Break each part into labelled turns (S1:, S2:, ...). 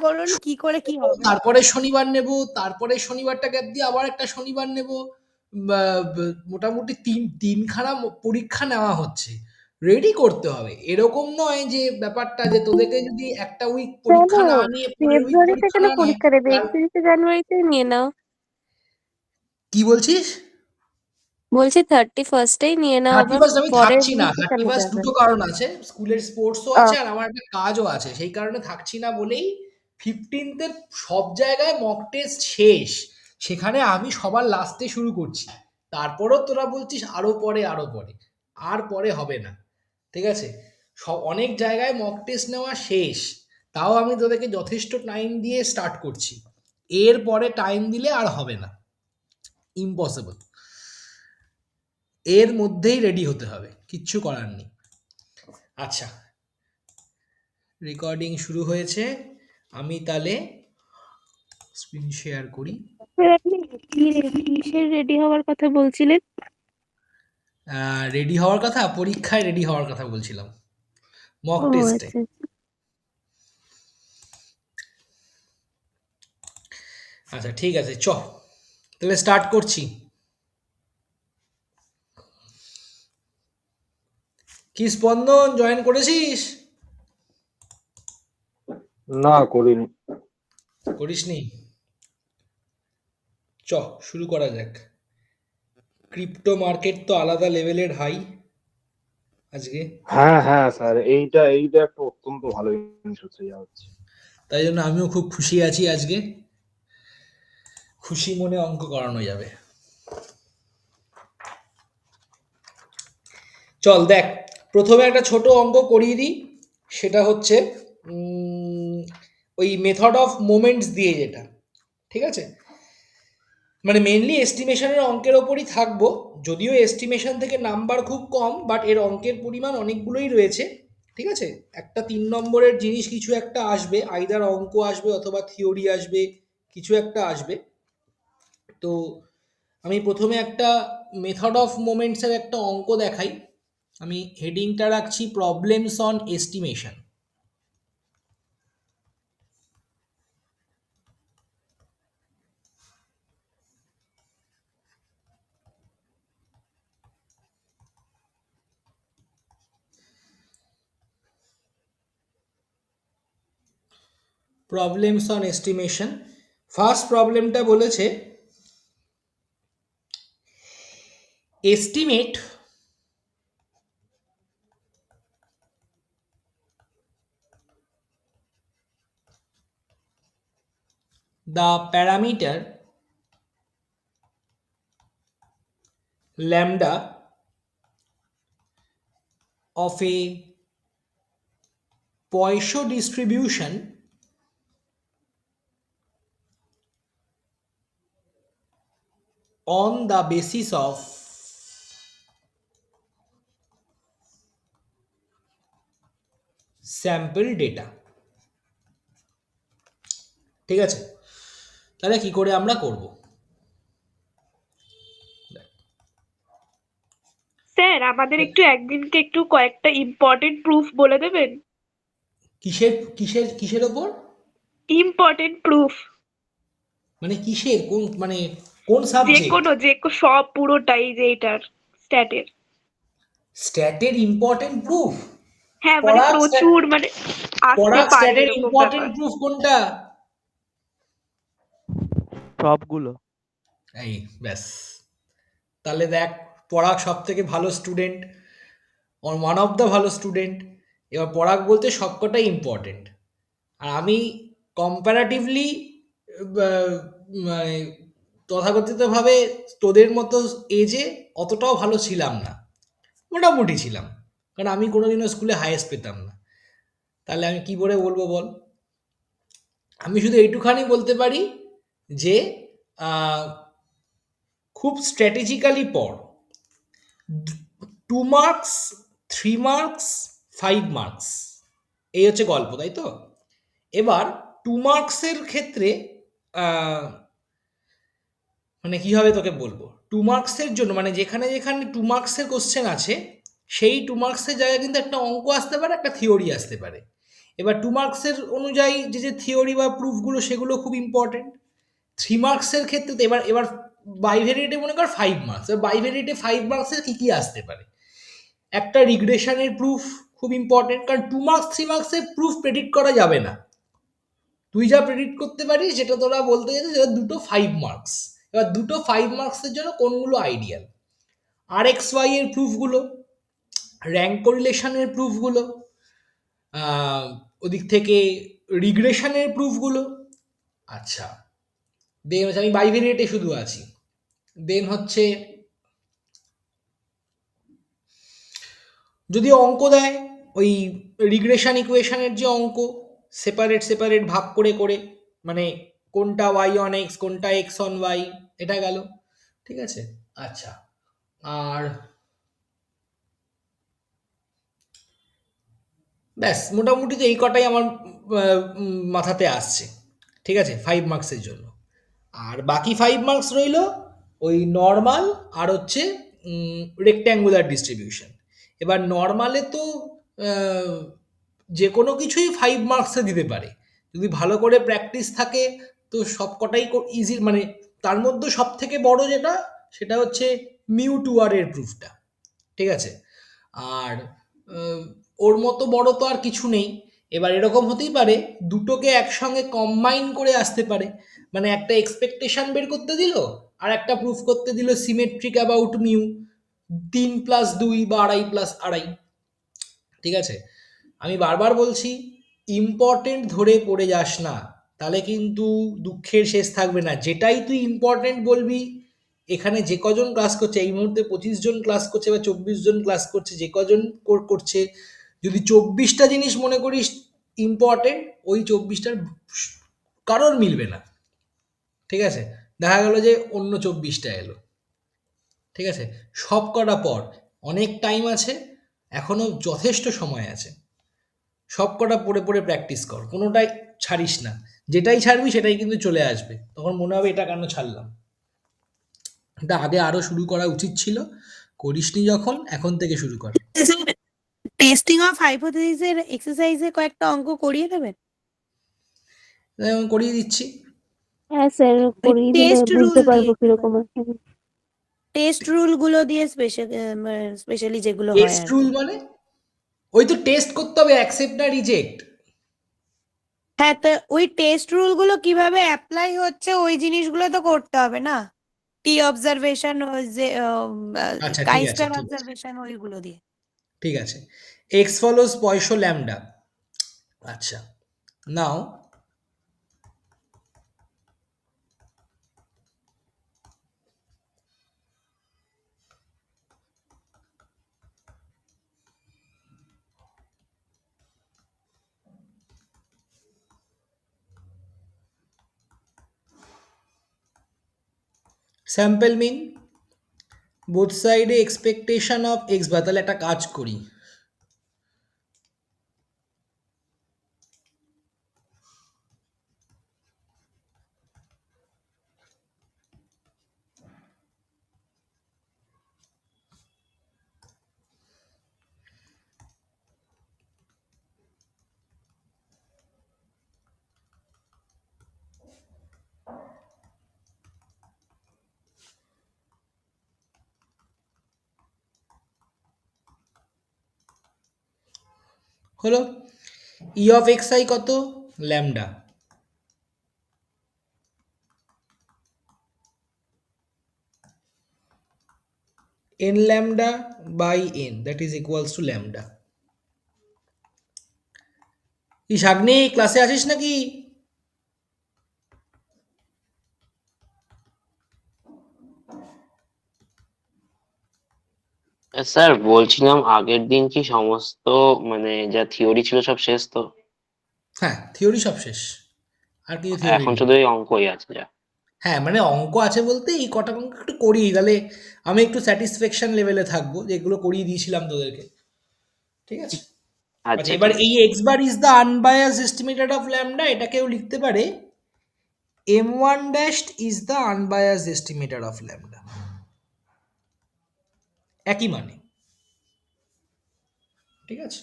S1: করুন কি করে কি হবে।
S2: তারপরে শনিবার নেব, তারপরে শনিবারটা গ্যাপ দিয়ে আবার একটা শনিবার নেব। মোটামুটি তিনখানা পরীক্ষা নেওয়া হচ্ছে, রেডি করতে হবে। এরকম নয় যে ব্যাপারটা যে তোদেরকে যদি একটা উইক
S1: কেন
S2: পরীক্ষা না নিয়ে পরের উইক
S1: ফেব্রুয়ারিতে
S2: পরীক্ষা
S1: কেন
S2: না নেয়
S1: পরীক্ষা দেবে?
S2: তার
S1: 31 জানুয়ারিতে নিয়ে নাও।
S2: কি বলছিস?
S1: বলছি 31st নিয়ে নাও,
S2: থার্টি
S1: আবার
S2: ফার্স্ট আমি
S1: পরের
S2: থাকছি না।
S1: উইকে কেন
S2: 31st
S1: যাবে?
S2: দুটো কারণ আছে, স্কুলের স্পোর্টসও আছে
S1: আহ
S2: আর আমার একটা কাজও আছে, সেই কারণে থাকছি না বলেই 15th সব জায়গায় মক টেস্ট শেষ, সেখানে আমি সবার লাস্টে শুরু করছি। তারপরও তোরা বলছিস আরো পরে আরো পরে, আর পরে হবে না, ঠিক আছে? সব অনেক জায়গায় মক টেস্ট নেওয়া শেষ, তাও আমি তোদেরকে যথেষ্ট টাইম দিয়ে স্টার্ট করছি। এর পরে টাইম দিলে আর হবে না, ইম্পসিবল। এর মধ্যেই রেডি হতে হবে, কিচ্ছু করার নেই। আচ্ছা, রেকর্ডিং শুরু হয়েছে। আমি তাহলে স্ক্রিন শেয়ার করি।
S1: স্যার, আপনি কিসের রেডি হওয়ার কথা বলছিলেন?
S2: রেডি হওয়ার কথা, পরীক্ষায় রেডি হওয়ার কথা বলছিলাম, মক
S1: ও
S2: টেস্টে।
S1: আচ্ছা।
S2: আচ্ছা ঠিক আছে, তাহলে স্টার্ট করছি। কি স্পন্দন, জয়েন করেছিস?
S3: না, করিনি।
S2: করিসনি? শুরু করা যাক। ক্রিপ্টো মার্কেট তো আলাদা লেভেলের হাই আজকে,
S3: হ্যাঁ হ্যাঁ স্যার, এইটা একটা অত্যন্ত ভালো জিনিস হচ্ছে যা হচ্ছে।
S2: তাই জন্য আমিও খুব খুশি আছি আজকে। খুশি মনে অঙ্ক করানো যাবে। চল দেখ, প্রথমে একটা ছোট অঙ্ক করিয়ে দিই। সেটা হচ্ছে ওই মেথড অফ মোমেন্টস দিয়ে, যেটা ঠিক আছে, মানে মেনলি এস্টিমেশনের অঙ্কের ওপরই থাকবো। যদিও এস্টিমেশন থেকে নাম্বার খুব কম, বাট এর অঙ্কের পরিমাণ অনেকগুলোই রয়েছে, ঠিক আছে? একটা 3 নম্বরের জিনিস কিছু একটা আসবে, আইদার অঙ্ক আসবে অথবা থিওরি আসবে, কিছু একটা আসবে। তো আমি প্রথমে একটা মেথড অফ মোমেন্টসের একটা অঙ্ক দেখাই। আমি হেডিংটা রাখছি problems on estimation. Problems on estimation. First প্রবলেমটা বলেছে estimate the parameter lambda of a Poisson distribution on the basis of sample data। ঠিক আছে, তাহলে কি করে আমরা করব?
S4: স্যার, আমাদের একটু একদিনকে একটু কয়েকটা ইম্পর্টেন্ট প্রুফ বলে দেবেন?
S2: কিসের কিসের কিসের ওপর?
S4: Important proof.
S2: মানে কিসের, কোন মানে কোন
S4: যে
S2: সাবজেক্ট?
S4: কোনো সব পুরোটাই, যে এটার স্ট্যাটের।
S2: স্ট্যাটের ইম্পর্টেন্ট প্রুফ?
S4: হ্যাঁ, মানে
S2: পড়াক স্ট্যাট,
S4: প্রচুর, মানে আসতে
S2: পড়াক
S4: পারে
S2: স্ট্যাটের
S4: এরকম
S2: ইম্পর্টেন্ট
S4: ব্যাপার।
S2: প্রুফ কোনটা?
S5: সবগুলো।
S2: এই ব্যাস, তাহলে দেখ, পড়াক সব থেকে ভালো স্টুডেন্ট, ওয়ান অফ দ্য ভালো স্টুডেন্ট। এবার পড়াক বলতে সবকটাই ইম্পর্টেন্ট, আর আমি কম্প্যারাটিভলি মানে তথাকথিতভাবে তোদের মতো এজে অতটাও ভালো ছিলাম না, মোটামুটি ছিলাম, কারণ আমি কোনোদিনও স্কুলে হাইয়েস্ট পেতাম না। তাহলে আমি কি করে বলবো বল? আমি শুধু এইটুখানি বলতে পারি যে আহ, খুব স্ট্র্যাটেজিক্যালি পড়। 2 মার্কস, 3 মার্কস, 5 মার্কস, এই হচ্ছে গল্প, তাই তো? এবার 2 মার্কসের ক্ষেত্রে আহ, মানে কিভাবে তোকে বলবো, 2 মার্কসের জন্য মানে যেখানে যেখানে 2 মার্কসের কোশ্চেন আছে, সেই 2 মার্কসের জায়গায় কিন্তু একটা অঙ্ক আসতে পারে, একটা থিওরি আসতে পারে। এবার 2 মার্কসের অনুযায়ী যে থিওরি বা প্রুফগুলো সেগুলো খুব ইম্পর্টেন্ট। 3 মার্কসের ক্ষেত্রে তো এবার এবার বাইভেরিয়েটে মনে কর 5 মার্কস, এবার বাইভেরিয়েটে 5 মার্কসের কী কী আসতে পারে? একটা রিগ্রেশনের প্রুফ খুব ইম্পর্টেন্ট, কারণ 2 মার্কস 3 মার্কসের প্রুফ প্রেডিক্ট করা যাবে না। তুই যা প্রেডিক্ট করতে পারিস যেটা তোরা বলতে গেছিস সেটা দুটো 5 মার্কস। এবার দুটো 5 মার্কসের জন্য কোনগুলো আইডিয়াল? আর এক্স ওয়াই এর প্রুফগুলো, র্যাঙ্ক কোরিলেশনের প্রুফগুলো, ওদিক থেকে রিগ্রেশনের প্রুফগুলো। আচ্ছা, দেন হচ্ছে আমি বাইভেরিয়েটে শুধু আছি। দেন হচ্ছে যদি অঙ্ক দেয়, ওই রিগ্রেশন ইকুয়েশনের যে অঙ্ক, সেপারেট সেপারেট ভাগ করে করে, মানে কোনটা ওয়াই অন এক্স কোনটা এক্স অন ওয়াই, এটা গেল। ঠিক আছে। আচ্ছা, আর ব্যাস মোটামুটি তো এই কটাই আমার মাথাতে আসছে। ঠিক আছে, 5 মার্কসের জন্য। আর বাকি 5 মার্কস রইল ওই নর্মাল আর হচ্ছে রেক্ট্যাঙ্গুলার ডিস্ট্রিবিউশন। এবার নর্মালে তো আহ, যে কোনো কিছুই 5 মার্কসে দিতে পারে যদি ভালো করে প্র্যাকটিস থাকে। তো সব কটাই ইজি, মানে তার মধ্যে সব থেকে বড় যেটা সেটা হচ্ছে মিউ টু আর এর প্রুফটা। ঠিক আছে। আর আহ, ওর মতো বড় তো আর কিছু নেই। এবার এরকম হতেই পারে দুটোকে একসঙ্গে কম্বাইন করে আসতে পারে, মানে একটা এক্সপেকটেশন বের করতে দিল আর একটা প্রুফ করতে দিল সিমেট্রিক অ্যাবাউট মিউ, 3+2 বা 2.5+2.5। ঠিক আছে। আমি বারবার বলছি, ইম্পর্টেন্ট ধরে পড়ে যাস না, তাহলে কিন্তু দুঃখের শেষ থাকবে না। যেটাই তুই ইম্পর্টেন্ট বলবি, এখানে যে কজন ক্লাস করছে এই মুহূর্তে 25 জন ক্লাস করছে বা 24 জন ক্লাস করছে, যে কজন করছে, যদি 24টা জিনিস মনে করিস ইম্পর্টেন্ট, ওই 24টার কারোর মিলবে না। ঠিক আছে, দেখা গেল যে অন্য 24টা এলো। ঠিক আছে, সব কটা পর, অনেক টাইম আছে, এখনো যথেষ্ট সময় আছে। সব কটা পড়ে পড়ে প্র্যাকটিস কর, কোনোটাই ছাড়িস না। যেটাই ছাড়বি সেটাই কিন্তু চলে আসবে, তখন মনে হবে এটা কেন ছাড়লাম। এটা আগে আরো শুরু করা উচিত ছিল, করিসনি যখন, এখন থেকে শুরু কর।
S5: টেস্টিং অফ হাইপোথিসিসের এক্সারসাইজে কয়েকটা অঙ্ক করিয়ে দেবেন?
S2: যেমন করিয়ে দিচ্ছি।
S1: হ্যাঁ স্যার, করিয়ে দিলে
S5: টেস্ট
S1: বুঝতে
S5: রুল
S1: পারবো
S5: দিয়ে
S1: কিরকম আছে।
S5: টেস্ট রুল গুলো দিয়ে স্পেশালি যেগুলো হয়
S2: টেস্ট
S5: আর
S2: রুল
S5: কি।
S2: মানে ওই তো টেস্ট করতে হবে, অ্যাকসেপ্ট না রিজেক্ট।
S5: হ্যাঁ, তো ওই টেস্ট রুল গুলো কিভাবে অ্যাপ্লাই হচ্ছে ওই জিনিসগুলো তো করতে হবে না? টি অবজারভেশন, যে
S2: আচ্ছা ঠিক আছে,
S5: কাইস্টার
S2: ঠিক আছে,
S5: অবজারভেশন, ওইগুলো দিয়ে।
S2: ঠিক আছে। X follows Poisson lambda. আচ্ছা, নাও স্যাম্পল মিন বোথ সাইডে এক্সপেকটেশন অফ এক্স, বা তাহলে একটা কাজ করি, হলো ই অফ এক্স আই কত, lambda, n lambda by n that is equals to lambda। ই শাগ্নি, ক্লাসে আসিস নাকি?
S6: স্যার বলছিলাম আগের দিন কি সমস্ত মানে যা থিওরি ছিল সব শেষ তো?
S2: হ্যাঁ, থিওরি সব শেষ, আর কিছু থিওরি
S6: এখন
S2: নেই।
S6: শুধু এই অঙ্কই আছে যা।
S2: হ্যাঁ, মানে অঙ্ক আছে বলতে এই কটা অঙ্ক একটু করিয়ে, তাহলে আমি একটু স্যাটিসফ্যাকশন লেভেলে থাকবো যে এগুলো করিয়ে দিয়েছিলাম তোদেরকে। ঠিক আছে। আচ্ছা,
S6: আচ্ছা
S2: এবার
S6: ঠিক
S2: এই
S6: আছে।
S2: X bar is the unbiased estimated of lambda, এটাকেও লিখতে পারে M one dashed is the unbiased estimated of lambda, একই মানে। ঠিক আছে।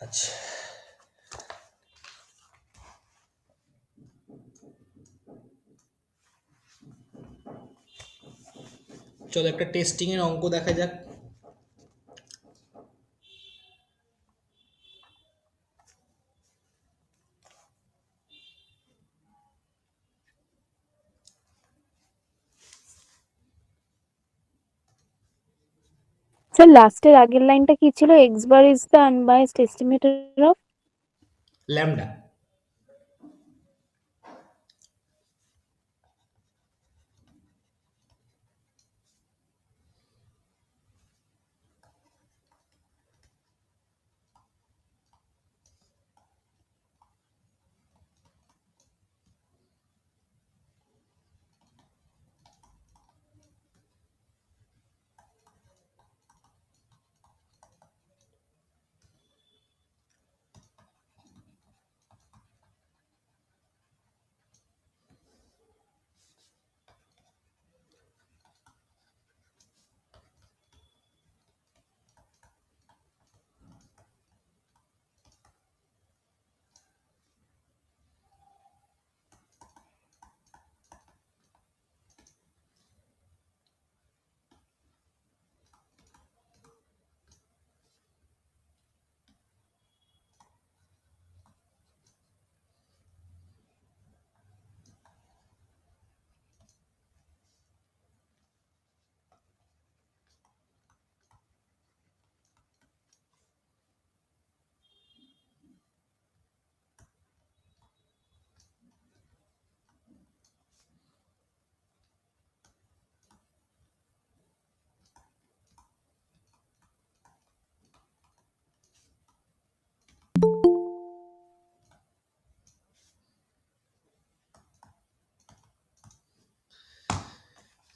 S2: আচ্ছা, চলো একটা টেস্টিং এর অঙ্ক দেখা যাক।
S1: স্যার লাস্টের আগের লাইনটা কি ছিল? X bar is the unbiased estimator of
S2: lambda.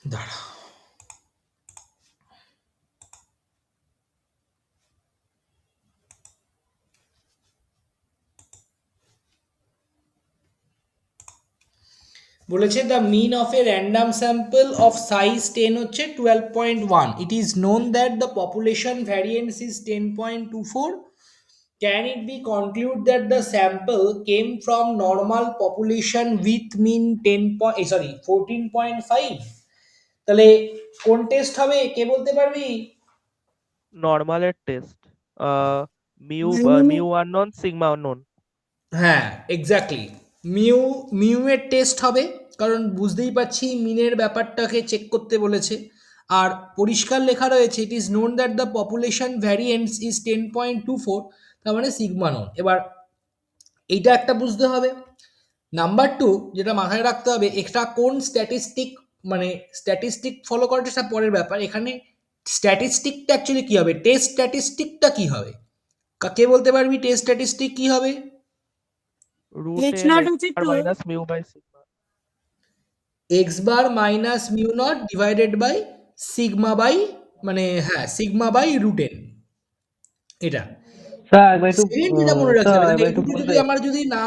S2: দাঁড়া, বলেছে the mean of a random sample of size 10 হচ্ছে 12.1, it is known that the population variance is 10.24, can it be conclude that the sample came from normal population with mean 14.5? তাহলে কোন test হবে কে বলতে পারবি?
S7: নর্মালের test mu mu unknown sigma unknown.
S2: হ্যাঁ exactly, mu এর টেস্ট হবে, কারণ বুঝতেই পারছি মিনের ব্যাপারটাকে চেক করতে বলেছে। আর পরিষ্কার লেখা রয়েছে ইট is known that the population variance is 10.24, তার মানে সিগমা নন। এবার এইটা একটা বুঝতে হবে। নাম্বার 2 যেটা মাথায় রাখতে হবে, এটা কোন স্ট্যাটিস্টিক, মানে স্ট্যাটিস্টিক ফলো করাটা সেটা পরের ব্যাপার। এখানে স্ট্যাটিস্টিকটা অ্যাকচুয়ালি কী হবে, টেস্ট স্ট্যাটিস্টিকটা কী হবে? কে বলতে পারবি টেস্ট স্ট্যাটিস্টিক কী হবে?
S7: রুট
S5: H naught হচ্ছে
S7: আর
S5: 2
S7: minus mu by sigma.
S2: X bar minus mu naught divided by sigma by, মানে হ্যাঁ সিগমা বাই রুট এন। এটা
S8: স্যার একবার একটু
S2: সেকেন্ড যেটা মনে রাখতে
S8: স্যার
S2: হবে,
S8: একবার
S2: এই
S8: একটু
S2: দুটো যদি
S8: বলবে?
S2: আমার যদি না,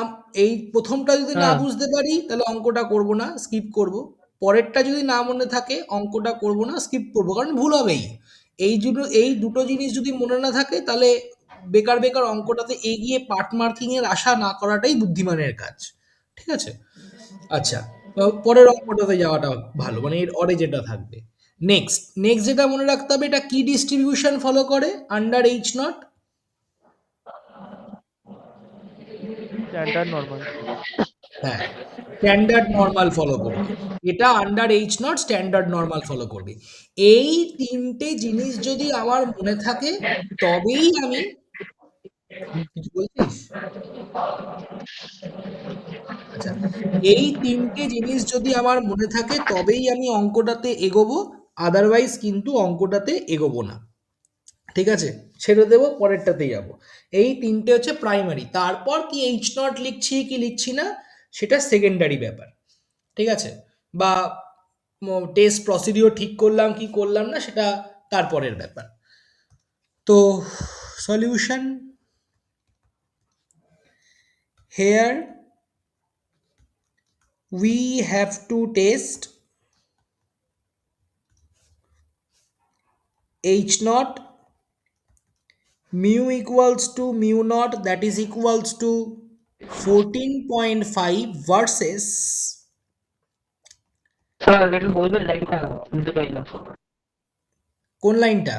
S2: এই প্রথমটা যদি না
S8: হ্যাঁ
S2: বুঝতে পারি তাহলে অঙ্কটা করব না, স্কিপ করব। পরেরটা যদি না মনে থাকে অঙ্কটা করব না, স্কিপ করব, কারণ ভুল হবেই। এই দুটো জিনিস যদি মনে না থাকে তাহলে বেকার বেকার অঙ্কটাতে এগিয়ে পার্ট মার্কিং এর আশা না করাটাই বুদ্ধিমানের কাজ। ঠিক আছে? আচ্ছা, পরের অঙ্কটাতে যাওয়াটা ভালো, মানে এর অরে যেটা থাকবে। নেক্সট যেটা মনে রাখতে হবে, এটা কি ডিস্ট্রিবিউশন ফলো করে under H not?
S7: Standard normal.
S2: হ্যাঁ, স্ট্যান্ডার্ড নর্মাল ফলো করবে। এটা under H not standard normal follow করবে। এই তিনটে জিনিস যদি আমার মনে থাকে তবেই আমি, কিছু বলছিস? আচ্ছা, এই তিনটে জিনিস যদি আমার মনে থাকে তবেই আমি অঙ্কটাতে এগোবো, আদারওয়াইজ কিন্তু অঙ্কটাতে এগোবো না। ঠিক আছে, ছেড়ে দেবো, পরেরটাতেই যাবো। এই তিনটে হচ্ছে প্রাইমারি, তারপর কি এইচ নট লিখছি কি লিখছি না সেটা সেকেন্ডারি ব্যাপার। ঠিক আছে, বা টেস্ট প্রসিডিওর ঠিক করলাম কি করলাম না সেটা তারপরের ব্যাপার। তো solution, here we have to test h naught mu equals to mu naught, that is equals to 14.5 versus
S8: sir একটু বলবেন লাইনটা বুঝতে পারি না।
S2: কোন লাইনটা?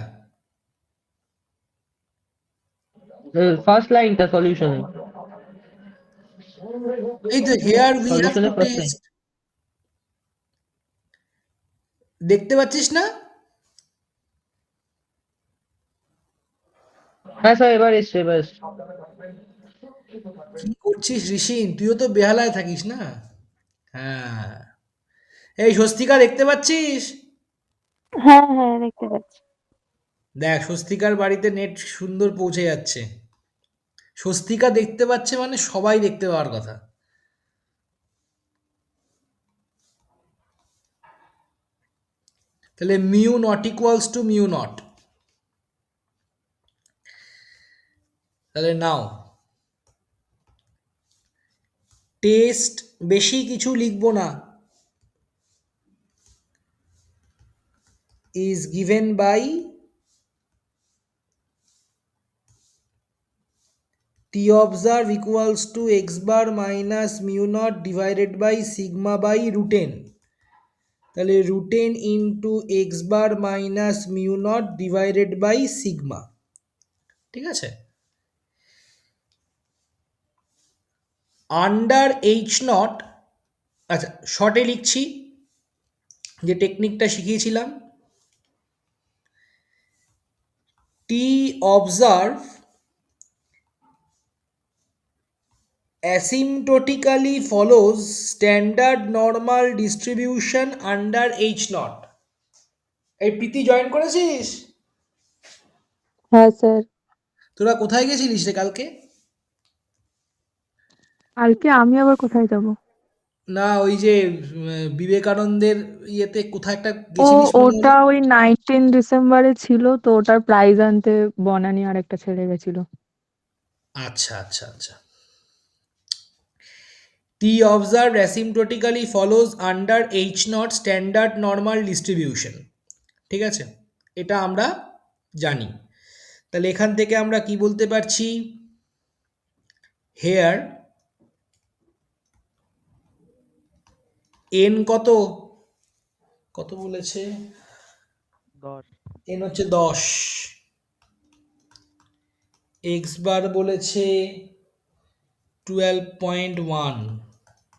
S8: ফার্স্ট লাইনটা সলিউশনে,
S2: এই তো হেয়ার উই হ্যাভ টু
S8: সলিউশনের ফার্স্ট লাইন।
S2: টেস্ট। দেখতে পাচ্ছিস না?
S8: হ্যাঁ স্যার, এবার এসছে, এবার এসছে।
S2: কি করছিস ঋষিন, তুইও তো বেহালায় থাকিস না। হ্যাঁ, এই স্বস্তিকা দেখতে পাচ্ছিস?
S1: হ্যাঁ হ্যাঁ দেখতে পাচ্ছি।
S2: দেখ স্বস্তিকার বাড়িতে নেট সুন্দর পৌঁছে যাচ্ছে। স্বস্তিকা দেখতে পাচ্ছে মানে সবাই দেখতে পাওয়ার কথা। তাহলে mu not equals to mu not. তাহলে নাও টেস্ট, বেশি কিছু লিখবো না, is given by t observe equals to x bar minus mu naught divided by sigma by root n। তাহলে root n into x bar minus mu naught divided by sigma। ঠিক আছে, under h naught। আচ্ছা শর্টে লিখছি, যে টেকনিকটা শিখিয়েছিলাম, t observe asymptotically follows standard normal distribution under h naught। এই প্রীতি join করেছিস?
S1: হ্যাঁ স্যার।
S2: তোরা কোথায় গেছিলিস রে কালকে?
S1: কালকে আমি আবার কোথায় যাব?
S2: না ওই যে বিবেকানন্দের ইয়েতে কোথায় একটা
S1: ও
S2: গেছিলিস মনে হলো।
S1: ওটা ওই 19 ডিসেম্বরে ছিল তো, ওটার প্রাইজ আনতে বনানী আর একটা ছেলে গেছিল।
S2: আচ্ছা আচ্ছা আচ্ছা। T observed asymptotically follows under H naught standard normal distribution। ঠিক আছে, এটা আমরা জানি। তাহলে এখান থেকে আমরা কি বলতে পারছি? হেয়ার n কত কত বলেছে?
S7: 10।
S2: n হচ্ছে 10, x বার বলেছে 12.1,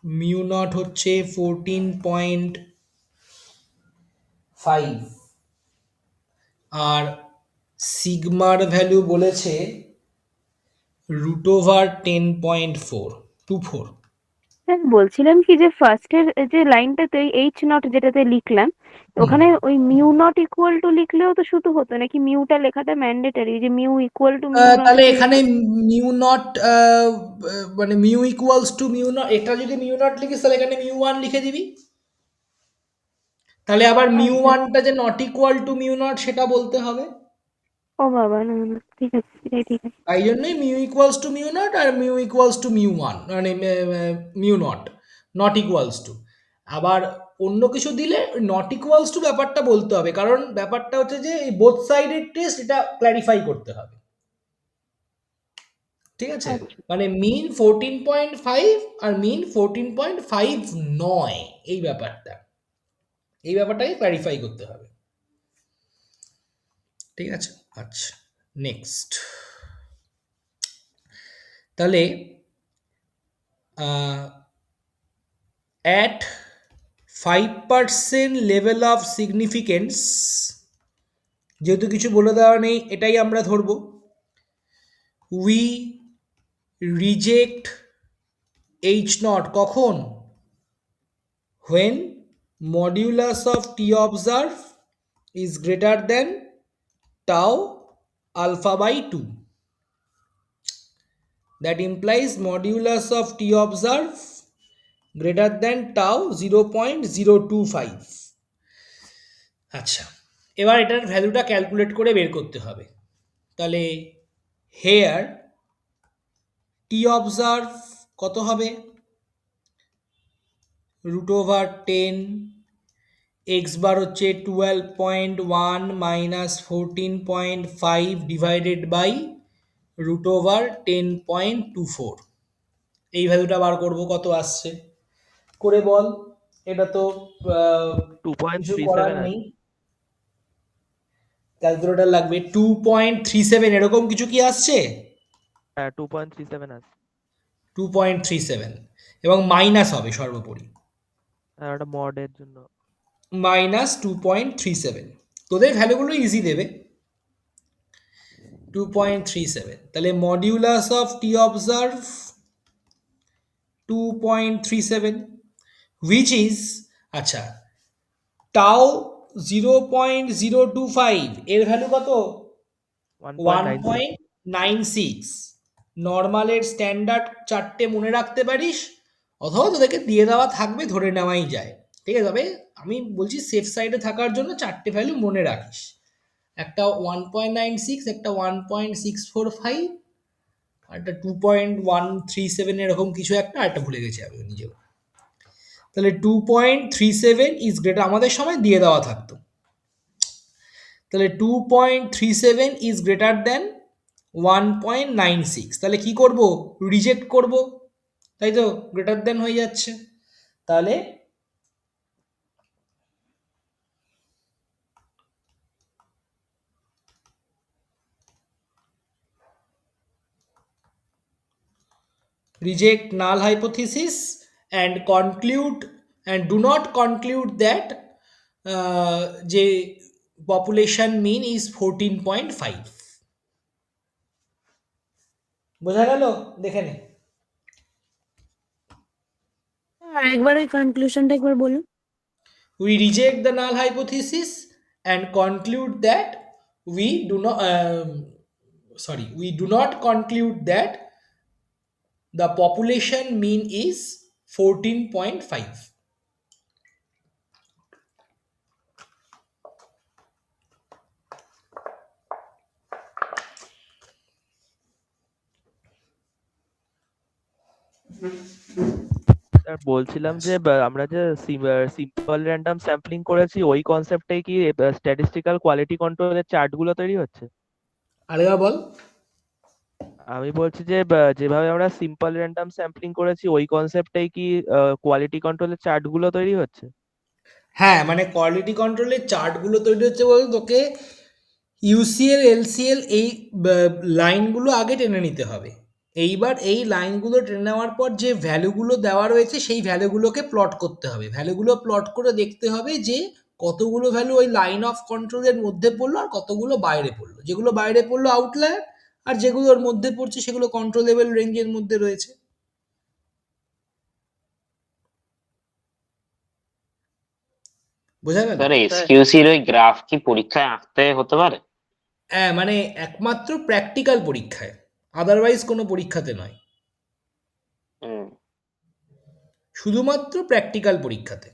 S2: মিউ নট হচ্ছে 14.5, আর সিগমার ভ্যালু বলেছে √10.424।
S1: স্যার বলছিলাম কি, যে ফার্স্টের যে লাইনটাতে এইচ নট যেটাতে লিখলাম, ওখানে ওই মিউ নট ইকুয়াল টু লিখলেও তো শুধু হতো, নাকি মিউটা লেখাটা ম্যান্ডেটরি, যে mu equal to mu not
S2: তাহলে
S1: দিয়ে
S2: এখানে মিউ নট মানে mu equals to mu not, এটা যদি মিউ নট লিখিস তাহলে এখানে মিউ ওয়ান লিখে দিবি। তাহলে আবার মিউ
S1: আচ্ছা।
S2: ওয়ানটা যে not equal to mu not সেটা বলতে হবে।
S1: ও বাবা, না না ঠিক আছে, এটাই ঠিক আছে।
S2: তাই জন্যই mu equals to mu naught আর mu equals to mu one, মানে mu naught, naught equals to. আবার অন্য কিছু দিলে নট ইকুয়ালস টু ব্যাপারটা বলতে হবে, কারণ ব্যাপারটা হচ্ছে যে এই বোথ সাইডের টেস্ট, এটা ক্ল্যারিফাই করতে হবে। ঠিক আছে, মানে মিন 14.5 আর মিন 14.5 নয়, এই ব্যাপারটাকে ক্ল্যারিফাই করতে হবে। ঠিক আছে, আচ্ছা নেক্সট। তাহলে at 5% লেভেল অফ সিগনিফিকেন্স, যেহেতু কিছু বলে দেওয়া নেই এটাই আমরা ধরবো, উই রিজেক্ট এইচ নট কখন? when modulus of t observe is greater than tau alpha by 2। that implies modulus of t observe greater than tau 0.025। আচ্ছা, এবার এটার ভ্যালুটা ক্যালকুলেট করে বের করতে হবে। তাহলে হেয়ার টি অবজার্ভ কত হবে? √10, এক্স বার হচ্ছে 12.1 মাইনাস 14.5 ডিভাইডেড বাই √10.24। এই ভ্যালুটা বার করব, কত আসছে করে বল। এটা তো কিছু করার
S7: 2.37
S2: নেই। ক্যালকুলেটর লাগবে। 2.37 এরকম কিছু কি আসছে?
S7: হ্যাঁ 2.37 আছে।
S2: 2.37 এবং মাইনাস হবে সর্বোপরি
S7: আর ওটা মডের জন্য।
S2: -2.37। তোদের ভ্যালুগুলো ইজি দেবে। 2.37, তাহলে modulus of T observe 2.37, which is, আচ্ছা, টাও 0.025 এর ভ্যালু কত?
S7: 1.96।
S2: 1.96। নর্মালের স্ট্যান্ডার্ড চারটে মনে রাখতে পারিস, অথবা তোদেরকে দিয়ে দেওয়া থাকবে, ধরে নেওয়াই যায়। ঠিক আছে, তবে আমি বলছি সেফ সাইডে থাকার জন্য চারটে ভ্যালু মনে রাখিস। একটা 1.96, একটা 1.645, আর একটা 2.137 এরকম কিছু একটা, আর একটা ভুলে গেছি আমি নিজেও। তাহলে 2.37 ইজ গ্রেটার, আমাদের সময় দিয়ে দেওয়া থাকতো। তাহলে 2.37 ইজ গ্রেটার দেন 1.96। তাহলে কি করব? রিজেক্ট করব, তাই তো? গ্রেটার দেন হয়ে যাচ্ছে। তাহলে reject null hypothesis and conclude and do not conclude that যে population mean is 14.5। বোঝা গেল? দেখে নে।
S5: আরেকবার ওই কনক্লুশনটা একবার বলুন।
S2: We reject the null hypothesis and conclude that we do not conclude that the population mean is 14.5।
S7: Sir বলছিলাম যে আমরা যে সিম্পল র্যান্ডম স্যাম্পলিং করেছি ওই কনসেপ্টে কি স্ট্যাটিস্টিক্যাল কোয়ালিটি কন্ট্রোলের চার্টগুলো তৈরি হচ্ছে?
S2: আরেকবার বল।
S7: আমি বলছি যে যেভাবে আমরা সিম্পল র্যান্ডম স্যাম্পলিং করেছি ওই কনসেপ্টেই কি কোয়ালিটি কন্ট্রোলের চার্টগুলো তৈরি হচ্ছে?
S2: হ্যাঁ, মানে কোয়ালিটি কন্ট্রোলের চার্টগুলো তৈরি হচ্ছে বলতে তোকে ইউসিএল এলসিএল এই লাইনগুলো আগে টেনে নিতে হবে। এইবার এই লাইনগুলো টেনে নেওয়ার পর যে ভ্যালুগুলো দেওয়া রয়েছে সেই ভ্যালুগুলোকে প্লট করতে হবে। ভ্যালুগুলো প্লট করে দেখতে হবে যে কতগুলো ভ্যালু ওই লাইন অফ কন্ট্রোলের মধ্যে পড়লো আর কতগুলো বাইরে পড়লো। যেগুলো বাইরে পড়লো আউটলায়ার, আর যেগুলোর মধ্যে পড়ছে সেগুলো কন্ট্রোলেবল রেঞ্জের মধ্যে রয়েছে। বোঝা গেল?
S6: স্যার এসকিউসির ওই গ্রাফ কি পরীক্ষায় আঁকতে হতে পারে?
S2: হ্যাঁ, মানে একমাত্র প্র্যাকটিক্যাল পরীক্ষায়, আদারওয়াইজ কোনো পরীক্ষাতে নয়,
S6: হুম।
S2: শুধুমাত্র প্র্যাকটিক্যাল পরীক্ষাতে।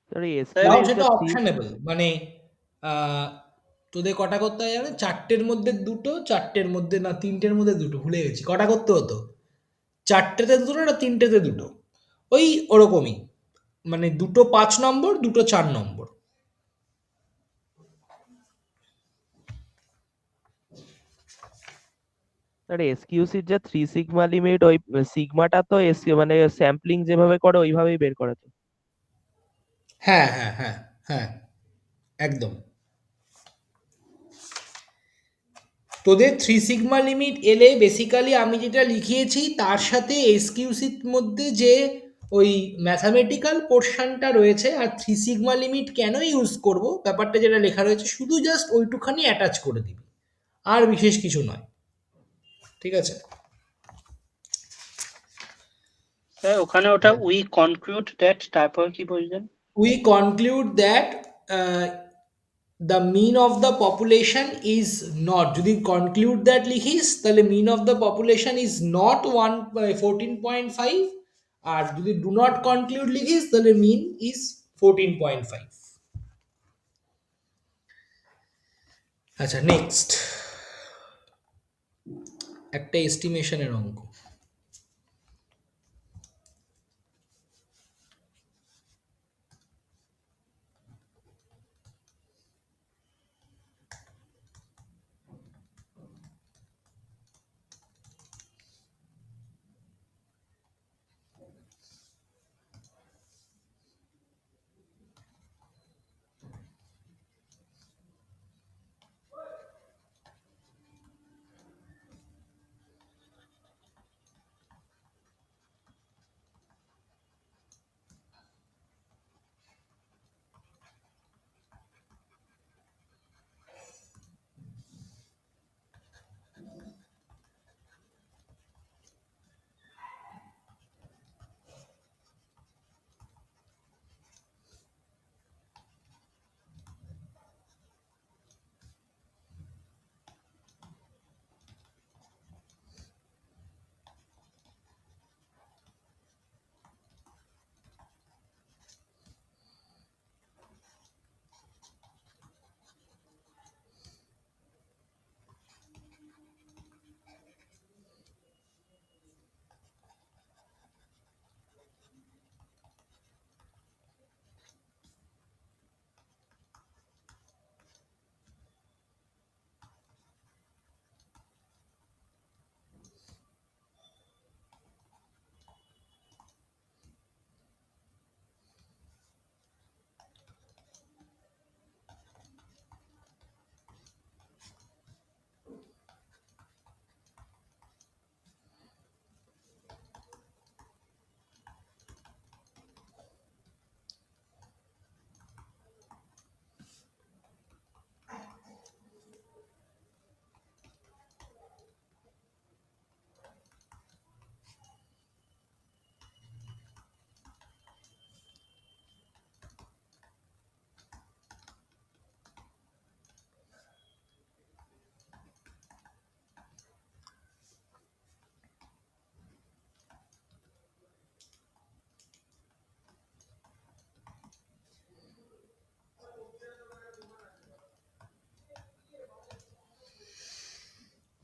S7: স্যার এই
S2: তাও
S7: এসকিউসির
S2: সেটা
S7: যে থ্রি
S2: অপশনেবল, মানে আহ, তোদের কটা করতে হয় জানো? চারটের মধ্যে দুটো, চারটের মধ্যে না তিনটের মধ্যে দুটো, ভুলে গেছি কটা করতে হতো। চারটেতে দুটো না তিনটেতে দুটো, ওই ওরকমই, মানে দুটো 5 নম্বর, দুটো 4 নম্বর।
S7: স্যার এসকিউসির যে থ্রি সিগমা লিমিট ওই সিগমাটা তো মানে স্যাম্পলিং যেভাবে করে ওইভাবেই বের করা তো।
S2: হ্যাঁ হ্যাঁ হ্যাঁ হ্যাঁ, একদম। তোদের 3 সিগমা লিমিট এলে বেসিক্যালি আমি যেটা লিখিয়েছি তার সাথে এসকিউসির মধ্যে যে ওই ম্যাথামেটিক্যাল পোর্শনটা রয়েছে, আর 3 সিগমা লিমিট কেন ইউজ করব ব্যাপারটা যেটা লেখা রয়েছে, শুধু জাস্ট ওইটুখানি অ্যাটাচ করে দিবি, আর বিশেষ কিছু নয়। ঠিক আছে?
S9: স্যার ওখানে ওটা উই কনক্লুড দ্যাট, তারপর কি বললেন?
S2: We conclude that the mean of the population is not, যদি conclude that লিখিস তাহলে mean of the population is not 14.5, আর যদি do not conclude লিখিস তাহলে mean is 14.5। আচ্ছা, নেক্সট একটা এস্টিমেশনের অঙ্ক।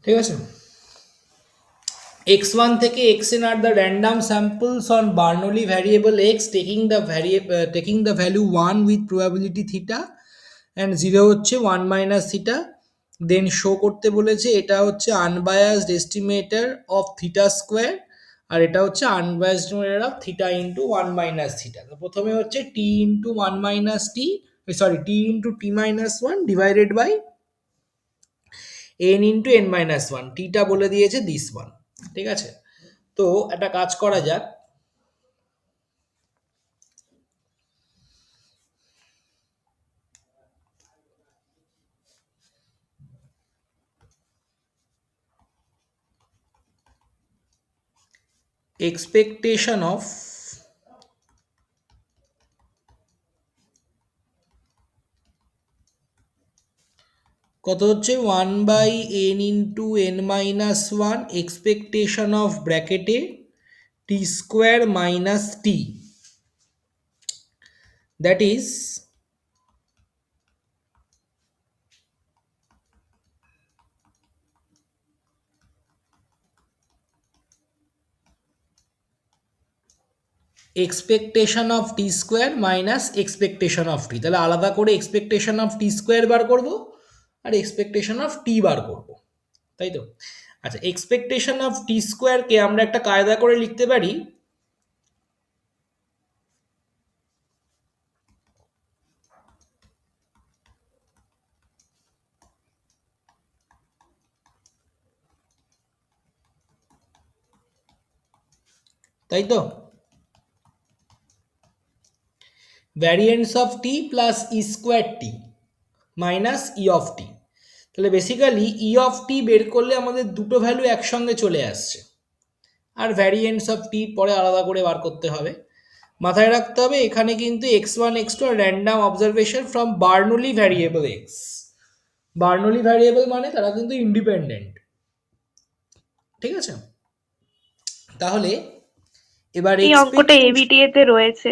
S2: ঠিক আছে, x1 থেকে xn are the random samples on Bernoulli variable x taking the value 1 with probability theta and 0 হচ্ছে 1 minus theta, then show করতে বলেছে এটা হচ্ছে unbiased estimator of theta square আর এটা হচ্ছে unbiased estimator of theta into 1 minus theta। তো প্রথমে হচ্ছে t into 1 minus t, sorry, t into t minus 1 divided by n into n minus 1, t টা বলে দিয়েছে this one। ঠিক আছে, তো একটা কাজ করা যাক, expectation of কত হচ্ছে 1 by n into n minus 1 expectation of ব্র্যাকেটে t square minus t, that is expectation of t square minus expectation of t। তাহলে আলাদা করে expectation of t square বার করব আর expectation of t বার করব, তাই তো। আচ্ছা, expectation of t square কে আমরা একটা কায়দা করে লিখতে পারি, তাই তো, variance of t plus e square t minus e of t। তাহলে বেসিক্যালি e of t বের করলে আমাদের দুটো ভ্যালু একসঙ্গে চলে আসছে, আর ভ্যারিয়েন্স অফ টি পরে আলাদা করে বার করতে হবে। মাথায় রাখতে হবে এখানে কিন্তু x1 x2 আর random observation from Bernoulli variable x। Bernoulli variable মানে তারা কিন্তু ইন্ডিপেন্ডেন্ট, ঠিক আছে। তাহলে এবার
S4: এই অঙ্কটা এবিটিএ তে রয়েছে।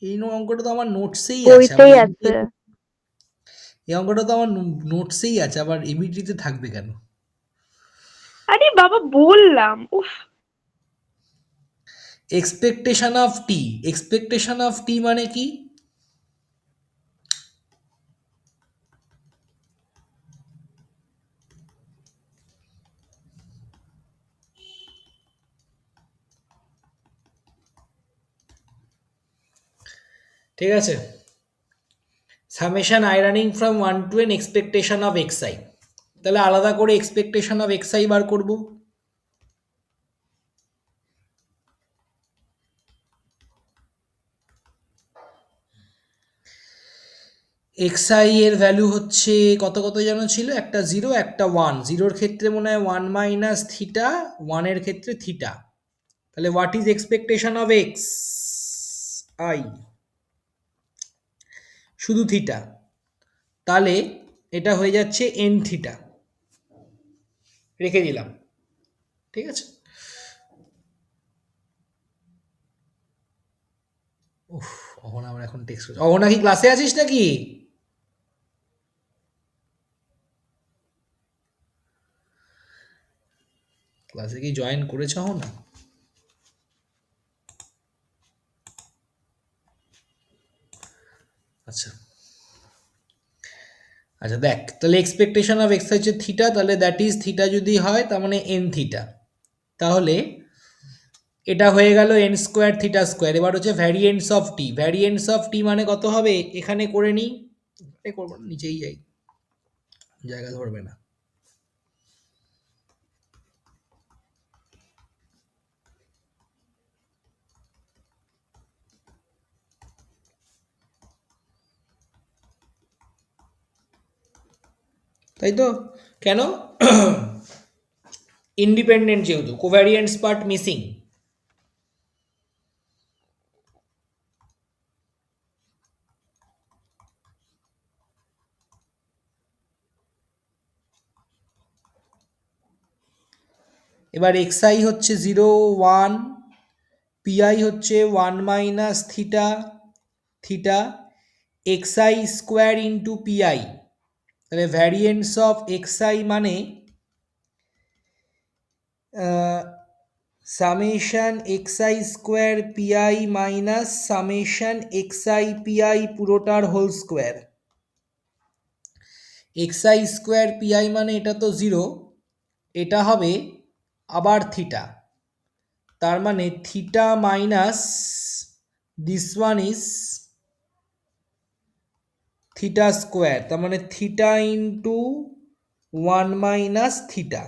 S2: এই অঙ্কটা তো আমার নোটসেই আছে,
S1: বইতেই আছে।
S2: এই অঙ্কটা তো আমার নোটসেই আছে, আবার এবিটিতে থাকবে কেন?
S4: আরে বাবা বললাম, উফ।
S2: Expectation of T, expectation of T মানে কি? ঠিক আছে, summation I running from 1 to n expectation of xi। তাহলে আলাদা করে এক্সপেকটেশন অফ xi বার করব। xi এর ভ্যালু হচ্ছে কত কত যেন ছিল, একটা 0 একটা 1, 0 এর ক্ষেত্রে মনে হয় 1 মাইনাস থিটা, 1 এর ক্ষেত্রে থিটা। তাহলে what is expectation of xi, শুধু থিটা, তাহলে এটা হয়ে যাচ্ছে n থিটা, রেখে দিলাম, ঠিক আছে। উফ, অহনা আমার এখন টেক্সট করছে। অহনা কি ক্লাসে আছিস নাকি? ক্লাসে কি জয়েন করেছ অহনা? আচ্ছা আচ্ছা, দেখ তাহলে এক্সপেকটেশন অফ এক্স হচ্ছে থিটা, তাহলে দ্যাট ইজ থিটা যদি হয় তার মানে এন থিটা, তাহলে এটা হয়ে গেল এন স্কোয়ার থিটা স্কোয়ার। এবার হচ্ছে variance of T, variance of T মানে কত হবে এখানে করে নিই, করবো না, নিচেই যাই, জায়গা ধরবে না। তাই তো, কেন? ইন্ডিপেন্ডেন্ট যেহেতু, কোভ্যারিয়েন্স পার্ট মিসিং। এবার xi হচ্ছে 0 1, pi হচ্ছে 1 minus theta theta, xi square into pi, তাহলে ভ্যারিয়েন্স অফ xi মানে summation xi square pi minus summation xi pi পুরোটার whole square. xi square pi মানে এটা তো 0, এটা হবে আবার থিটা, তার মানে theta minus this one is theta square, তার মানে থিটা ইন্টু 1 মাইনাস থিটা।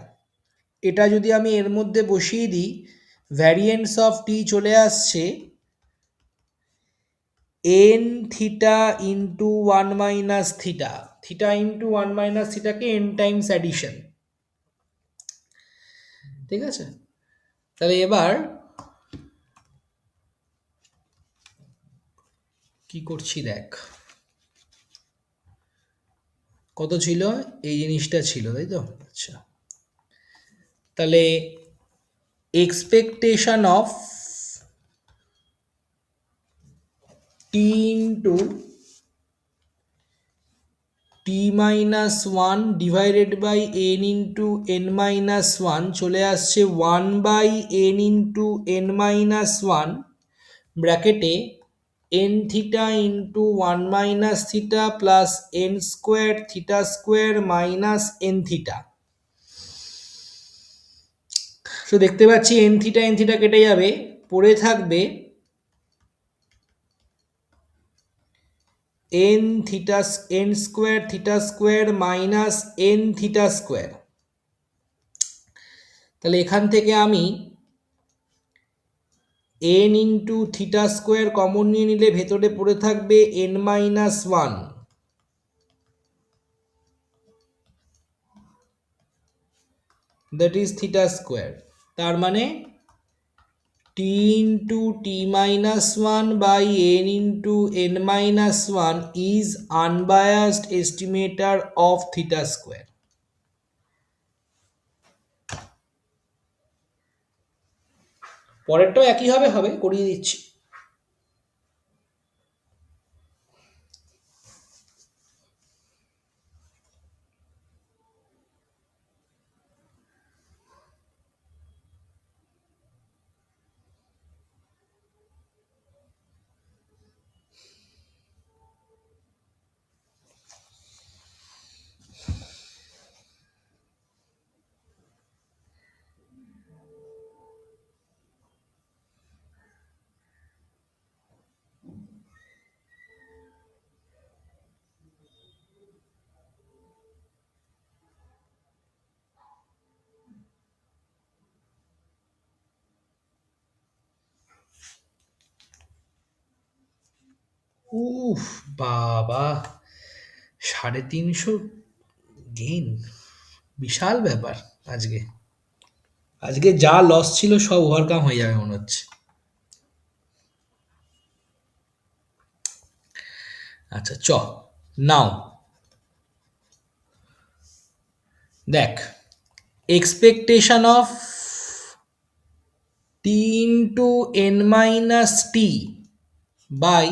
S2: এটা যদি আমি এর মধ্যে বসিয়ে দিই, ভ্যারিয়েন্স অফ টি চলে আসছে N theta into 1 minus theta. Theta into 1 minus থিটাকে এন টাইমস অ্যাডিশন, ঠিক আছে? তাহলে এবার কি করছি দেখ, কত ছিল, এই জিনিসটা ছিল, তাই তো? আচ্ছা, তাহলে expectation of T into T minus one divided by N into N minus one চলে আসছে 1 by N into N minus one ব্র্যাকেটে N theta into 1 minus theta plus N square theta square minus N theta. তো দেখতে পাচ্ছি N theta কেটে যাবে, পড়ে থাকবে N theta N square theta square minus N theta square. তাহলে এখান থেকে আমি N into theta square common নিয়ে নিলে ভেতরে পড়ে থাকবে N minus one, that is theta square. তার মানে T into T minus one by N into N minus one is unbiased estimator of theta square. পরেরটাও একইভাবে হবে, করিয়ে দিচ্ছি। উফ বাবা, 350 গেইন, বিশাল ব্যাপার। আজকে আজকে যা লস ছিল সব ওভারকাম হয়ে যাবে মনে হচ্ছে। আচ্ছা চ, নাও দেখ, expectation of T into N minus T by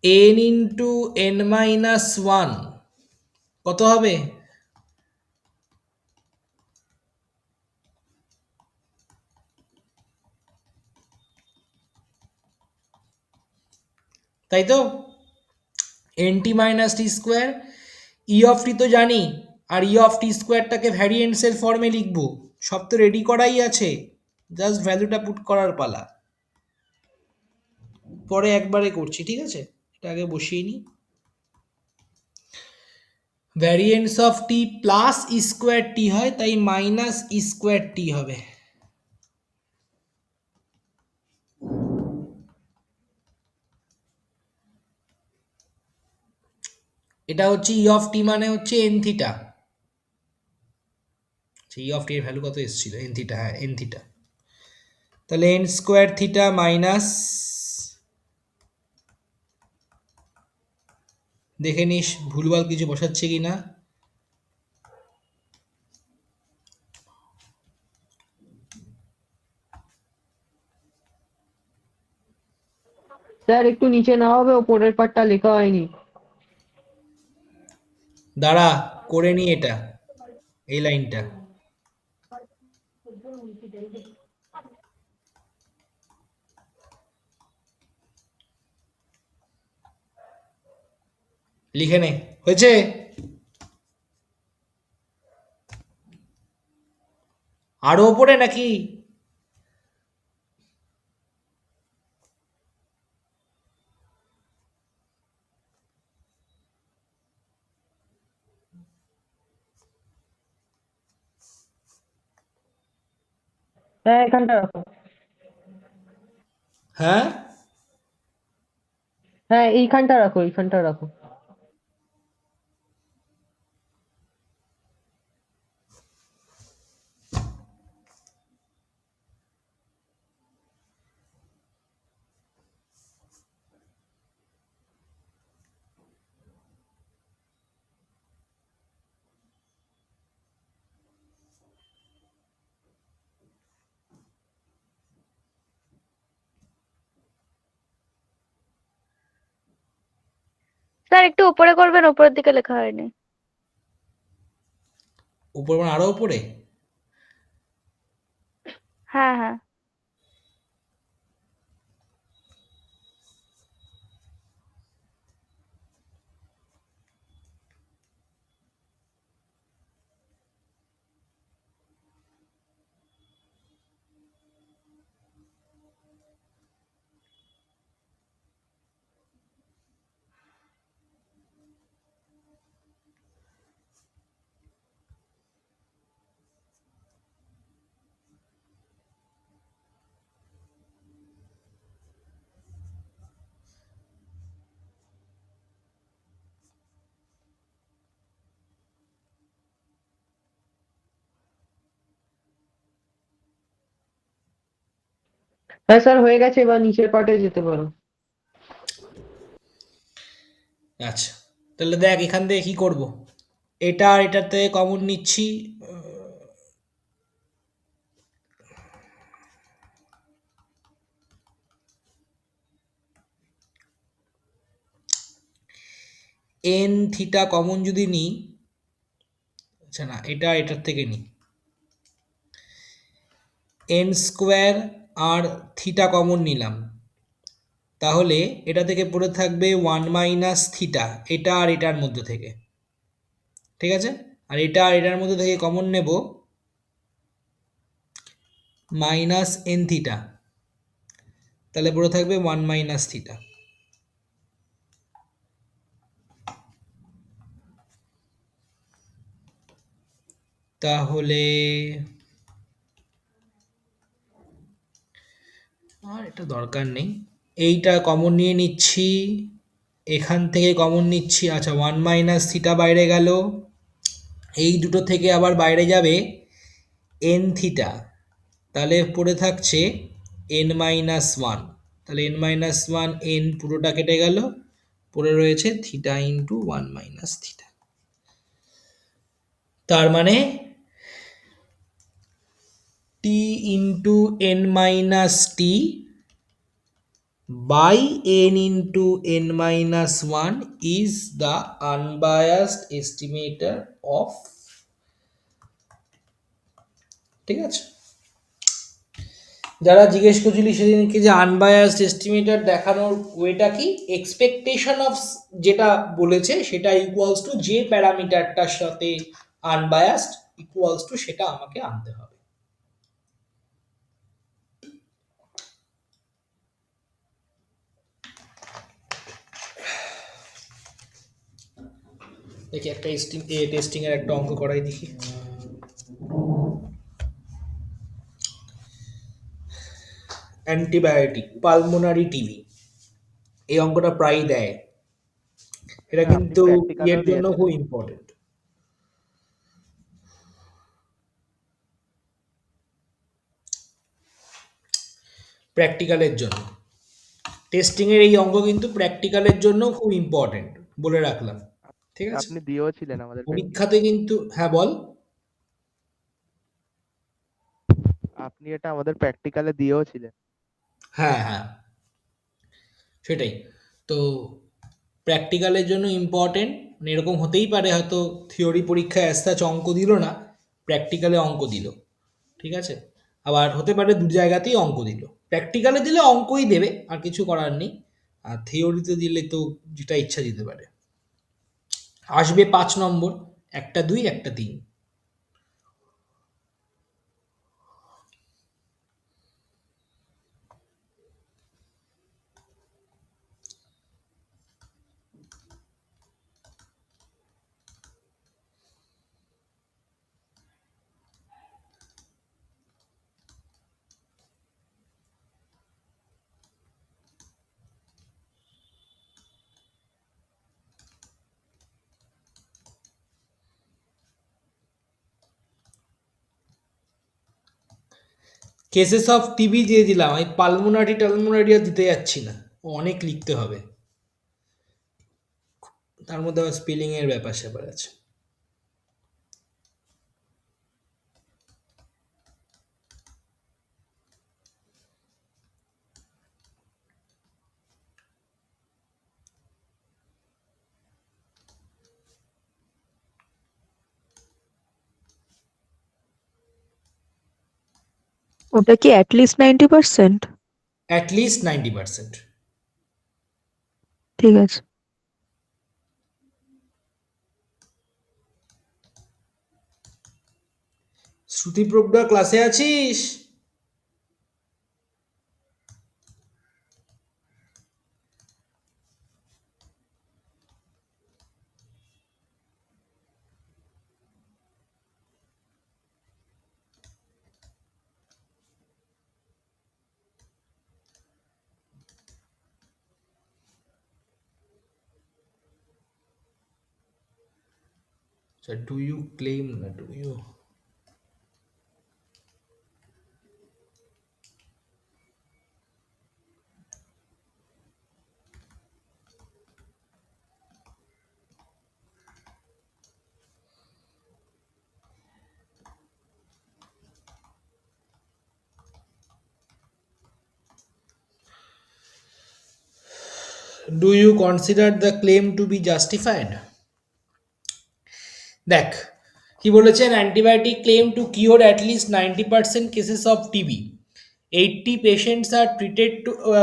S2: N into N minus one কত হবে? তাই তো, N T minus T square, E of T তো জানি, আর ই অফ টি স্কোয়ারটাকে ভ্যারিয়েন্টসের ফর্মে লিখবো, সব তো রেডি করাই আছে, জাস্ট ভ্যালুটা পুট করার পালা। পরে একবারে করছি, ঠিক আছে? এটা আগে বসিয়ে নিই। Variance of T plus E square T হয়, তাই মাইনাস ই স্কোয়ার টি হবে। এটা হচ্ছে ই অফ টি মানে হচ্ছে এন থিটা। ই অফ টি এর ভ্যালু কত এসেছিল? এন থিটা, হ্যাঁ এন থিটা। তাহলে এন স্কোয়ার থিটা মাইনাস, দেখে নিস ভুলভাল কিছু বসাচ্ছে কিনা।
S8: স্যার একটু নিচে না হবে, ওপরের পার্টটা লেখা হয়নি।
S2: দাঁড়া করে নি এটা, এই লাইনটা। লিখে নে, হয়েছে? আরো ওপরে নাকি?
S8: হ্যাঁ এখানটা রাখো।
S2: হ্যাঁ,
S8: হ্যাঁ এইখানটা রাখো, এইখানটা রাখো।
S1: স্যার একটু উপরে করবেন, উপরের দিকে লেখা হয়নি।
S2: উপর মানে আরো উপরে?
S1: হ্যাঁ হ্যাঁ।
S8: হ্যাঁ স্যার হয়ে গেছে, এবার নিচের পার্টে যেতে পারো।
S2: আচ্ছা, তাহলে দেখ এখান থেকে কি করব। এটা আর এটাতে কমন নিচ্ছি। এন থিটা কমন যদি নিই, আচ্ছা না, এটা এটার থেকে নিই। এন স্কোয়ার আর থিটা কমন নিলাম, তাহলে এটা থেকে পড়ে থাকবে 1 মাইনাস থিটা, এটা আর এটার মধ্যে থেকে। ঠিক আছে, আর এটা আর এটার মধ্যে থেকে কমন নেব মাইনাস এন থিটা, তাহলে পড়ে থাকবে 1 মাইনাস থিটা। তাহলে আর এটা দরকার নেই, এইটা কমন নিয়ে নিচ্ছি, এখান থেকে কমন নিচ্ছি। আচ্ছা, 1 মাইনাস থিটা বাইরে গেল, এই দুটো থেকে আবার বাইরে যাবে এন থিটা, তাহলে পড়ে থাকছে এন মাইনাস ওয়ান। তাহলে এন মাইনাস ওয়ান, এন পুরোটা কেটে গেল, পড়ে রয়েছে থিটা ইন্টু 1 মাইনাস থিটা। তার মানে T into N minus T by n into n minus 1 is the unbiased estimator of, ঠিক আছে। যারা জিজ্ঞেস করছিলি সেদিনকে যে আনবায়াসড এস্টিমেটর দেখানোর ওয়েটা কি, এক্সপেকটেশন অফ যেটা বলেছে সেটা ইকুয়ালস টু যে প্যারামিটারটার সাথে আনবায়াসড ইকুয়ালস টু সেটা আমাকে আনতে হবে। দেখি একটা টেস্টিং এর একটা অঙ্ক করাই দেখি। অ্যান্টিবায়োটিক পালমোনারি টিভি, এই অঙ্কটা প্রায় দেয়, এটা
S7: হ্যাঁ, আপনি
S2: কিন্তু
S7: practical
S2: এর
S7: ও
S2: জন্য
S7: দিয়েছেন।
S2: খুব ইম্পর্টেন্ট। প্র্যাকটিক্যালের জন্য টেস্টিং এর এই অঙ্ক কিন্তু প্র্যাকটিক্যালের জন্য খুব ইম্পর্টেন্ট, বলে রাখলাম। ঠিক আছে,
S7: আপনি দিয়েও ছিলেন আমাদের
S2: পরীক্ষাতে কিন্তু, হ্যাঁ বল।
S7: আপনি এটা আমাদের প্র্যাকটিক্যালে দিয়েও ছিলেন।
S2: হ্যাঁ হ্যাঁ, সেটাই তো, প্র্যাকটিক্যালের জন্য ইম্পর্টেন্ট। এরকম হতেই পারে হয়তো থিওরি পরীক্ষায় অ্যাজ সাচ অঙ্ক দিল না, প্র্যাকটিক্যালে অঙ্ক দিল। ঠিক আছে, আবার হতে পারে দু জায়গাতেই অঙ্ক দিল। প্র্যাকটিক্যালে দিলে অঙ্কই দেবে, আর কিছু করার নেই। আর থিওরিতে দিলে তো যেটা ইচ্ছা দিতে পারে। আসবে 5 নম্বর, একটা 2 একটা 3। কেসেস অফ টিবি দিয়ে দিলাম, এই পালমোনারি টালমোনারি আর দিতে যাচ্ছি না, অনেক লিখতে হবে, তার মধ্যে আবার স্পেলিং এর ব্যাপার স্যাপার আছে।
S10: ওটা কি অ্যাটলিস্ট 90%?
S2: অ্যাটলিস্ট 90%।
S10: ঠিক আছে।
S2: শ্রুতি প্রজ্ঞা ক্লাসে আছিস? ডু ইউ ক্লেম না do you? Do you consider the claim to be justified? দেখ কি বলেছেন, antibiotic claim to cure at least 90% cases of TB, 80 patients are treated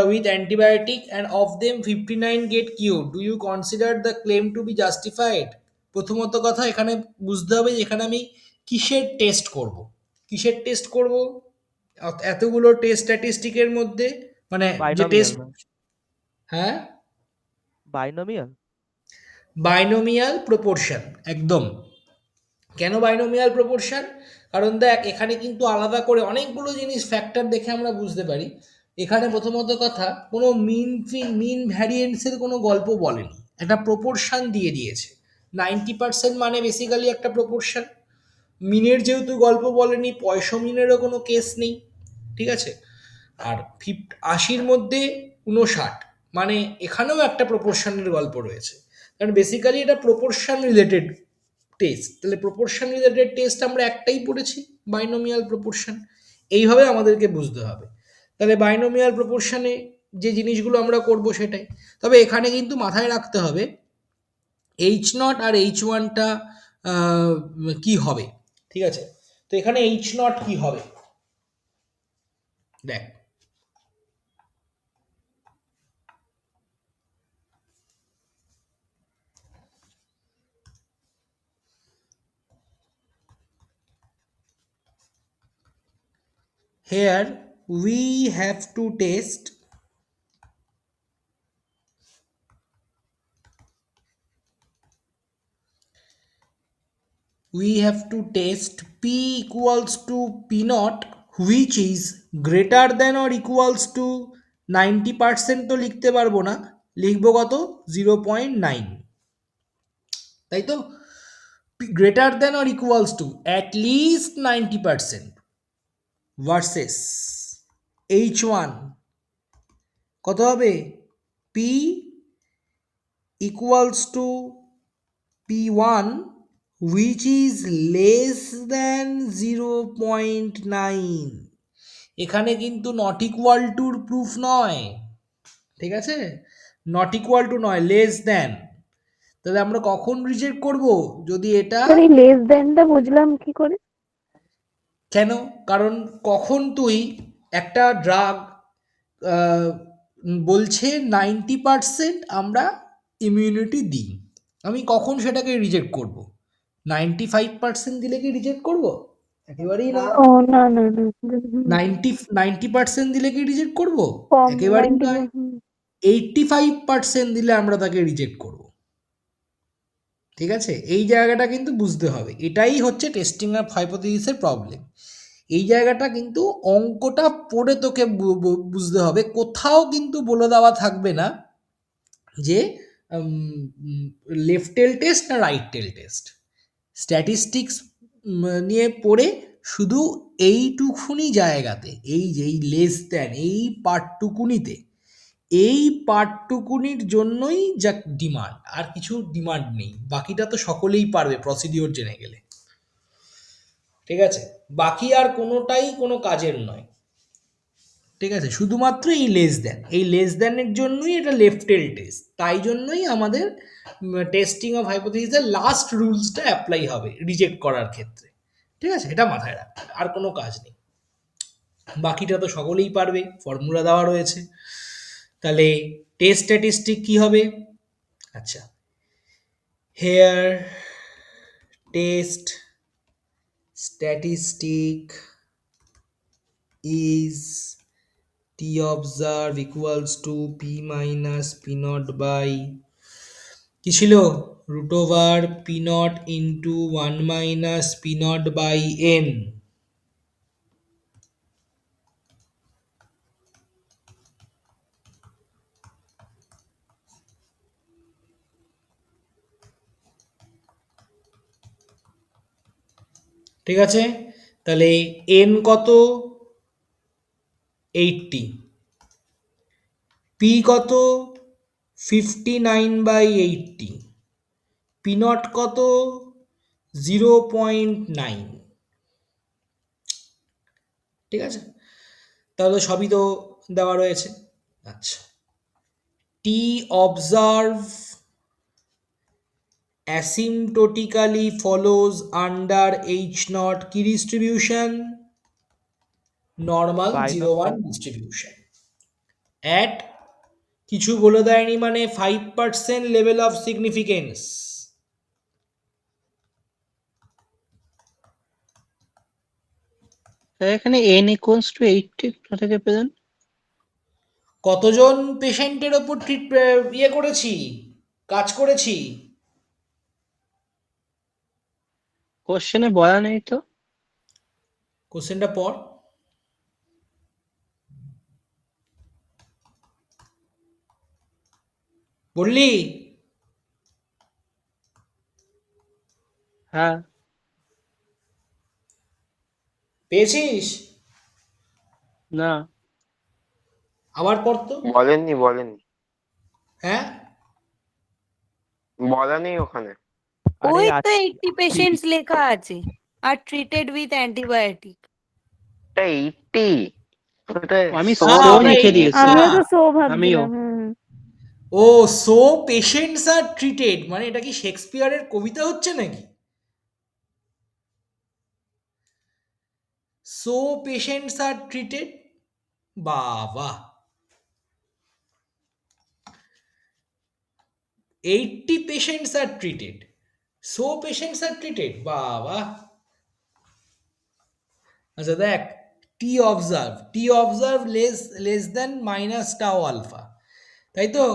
S2: with antibiotic and of them 59 get cured. Do you consider the claim to be justified? প্রথমত কথা এখানে বুঝতে হবে যে এখানে আমি কিসের টেস্ট করব, কিসের টেস্ট করব, এতগুলো টেস্ট স্ট্যাটিস্টিকের মধ্যে, মানে যে
S7: বাইনোমিয়াল
S2: টেস্ট,
S7: না,
S2: হ্যাঁ
S7: বাইনোমিয়াল।
S2: বাইনোমিয়াল প্রপোর্শন, একদম। কেন বাইনোমিয়াল প্রপোর্শন? কারণ দেখ এখানে কিন্তু আলাদা করে অনেকগুলো জিনিস ফ্যাক্টর দেখে আমরা বুঝতে পারি। এখানে প্রথমত কথা কোনো মিন ভ্যারিয়েন্সের কোনো গল্প বলেনি, একটা প্রপোর্শন দিয়ে দিয়েছে। 90% মানে বেসিক্যালি একটা প্রপোর্শন। মিনের যেহেতু গল্প বলেনি, 65 মিনেরও কোনো কেস নেই, ঠিক আছে। আর 80-র মধ্যে 59, মানে এখানেও একটা প্রপোর্শনের গল্প রয়েছে, কারণ বেসিক্যালি এটা প্রপোর্শন রিলেটেড টেস্ট। তাহলে প্রপোর্শন রিলেটেড টেস্ট আমরা একটাই পড়েছি, বাইনোমিয়াল প্রপোর্শন। এইভাবে আমাদেরকে বুঝতে হবে। তাহলে বাইনোমিয়াল প্রপোর্শনে যে জিনিসগুলো আমরা করব সেটাই। তবে এখানে কিন্তু মাথায় রাখতে হবে H0 আর H1টা কি হবে, ঠিক আছে। তো এখানে H0 কি হবে দেখ, here we have to test P equals to P naught which is greater than or equals to 90%। তো লিখতে পারবো না, লিখবো কত 0.9, তাই তো। Greater than or equals to at least 90% versus H1 কত হবে, P equals to P1 which is less than 0.9। এখানে কিন্তু নট ইকুয়াল টুর প্রুফ নয়, ঠিক আছে, নট ইকুয়াল টু নয়, লেস দ্যান। তাহলে আমরা কখন রিজেক্ট করব, যদি এটা
S1: স্যার এই লেস দ্যানটা বুঝলাম কি করে?
S2: কেন? কারণ কখন তুই একটা ড্রাগ বলছে 90% আমরা ইমিউনিটি দিই, আমি কখন সেটাকে রিজেক্ট করব? 95% দিলে কি রিজেক্ট করব? একেবারেই না।
S1: ও না না না, হুম,
S2: 90% দিলে কি রিজেক্ট করব?
S1: কম
S2: একেবারেই
S1: 90,
S2: নয়। 85% দিলে আমরা তাকে রিজেক্ট করব। ঠিক আছে, এই জায়গাটা কিন্তু বুঝতে হবে, এটাই হচ্ছে টেস্টিং অফ হাইপোথিসিসের প্রবলেম। এই জায়গাটা কিন্তু অঙ্কটা পড়ে তোকে বুঝতে হবে, কোথাও কিন্তু বলে দেওয়া থাকবে না যে লেফট টেল টেস্ট না রাইট টেল টেস্ট। স্ট্যাটিস্টিক্স নিয়ে পড়ে শুধু এইটুকুনি জায়গাতে, এই যে এই লেস দ্যান, এই পার্টটুকুনিতে, এই পার্টটুকুনির জন্যই যা ডিমান্ড, আর কিছু ডিমান্ড নেই। বাকিটা তো সকলেই পারবে প্রসিডিওর জেনে গেলে। ঠিক আছে, বাকি আর কোনোটাই কোনো কাজের নয়। ঠিক আছে, শুধুমাত্র এই লেস দ্যান, এই লেস দ্যানের জন্যই এটা লেফট টেল টেস্ট, তাই জন্যই আমাদের টেস্টিং অফ হাইপোথিসিসের লাস্ট রুলসটা অ্যাপ্লাই হবে রিজেক্ট করার ক্ষেত্রে। ঠিক আছে, এটা মাথায় রাখবে, আর কোনো কাজ নেই। বাকিটা তো সকলেই পারবে, ফর্মুলা দেওয়া রয়েছে। তাহলে টেস্ট স্ট্যাটিস্টিক কি হবে? আচ্ছা, here test statistic is t observe equals to p minus p naught by কি ছিল, root over p naught into 1 minus p naught by n। ঠিক আছে, তাহলে n কত? 80, p কত? 59/80, p naught কত? 0.9। ঠিক আছে, তাহলে সবই তো দেওয়া রয়েছে। আচ্ছা, T observe asymptotically follows under H naught কি distribution? Normal
S7: Binomial।
S2: 0-1 distribution at কিছু বলে দেয়নি মানে 5% লেভেল অফ সিগনিফিকেন্স।
S9: এখানে n equals to 80 কোথা থেকে পেলেন?
S2: কতজন পেশেন্টের ওপর ইয়ে করেছি, কাজ করেছি?
S9: কোশ্চেনে বলা নেই তো।
S2: কোশ্চেনটা পর। বললি?
S9: হ্যাঁ,
S2: পেয়েছিস?
S9: না
S2: আবার পর তো।
S6: বলেননি বলেননি
S2: হ্যাঁ,
S6: বলা নেই ওখানে।
S7: আরে
S5: ওই তো
S7: আজকে
S5: 80 পেশেন্টস লেখা আছে আর ট্রিটেড উইথ অ্যান্টিবায়োটিক।
S6: 80, ওটা
S9: আমি
S6: so
S9: so
S2: ওটা
S9: লিখে
S2: 80
S9: দিয়েছি।
S2: না।
S1: আমিও তো সো
S9: আমিও
S1: ভাবছিলাম। হুম,
S2: ও, সো পেশেন্টস আর ট্রিটেড, মানে এটা কি শেক্সপিয়ারের কবিতা হচ্ছে নাকি? সো পেশেন্টস আর ট্রিটেড, বাবা, 80 patients are treated, so patients are treated, বাবা। আচ্ছা দেখ, t observe less than minus tau alpha, তাই তো?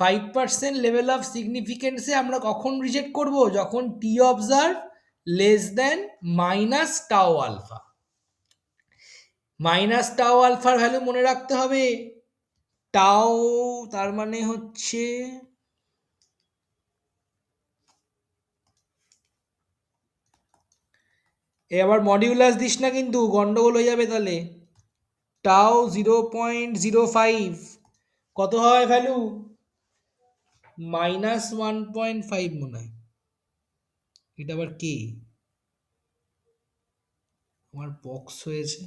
S2: 5% লেভেল অফ সিগনিফিকেন্সে আমরা কখন রিজেক্ট করব? যখন টি observe less than minus tau alpha. Minus টাও আলফার ভ্যালু মনে রাখতে হবে, টাও তার মানে হচ্ছে এ আবার মডিউলাস দিস না কিন্তু, গন্ডগোল হয়ে যাবে তাহলে। টাও 0.05, কত হয় ভ্যালু? -1.5 মনে হয়। এটা আবার কি, আমার বক্স হয়েছে,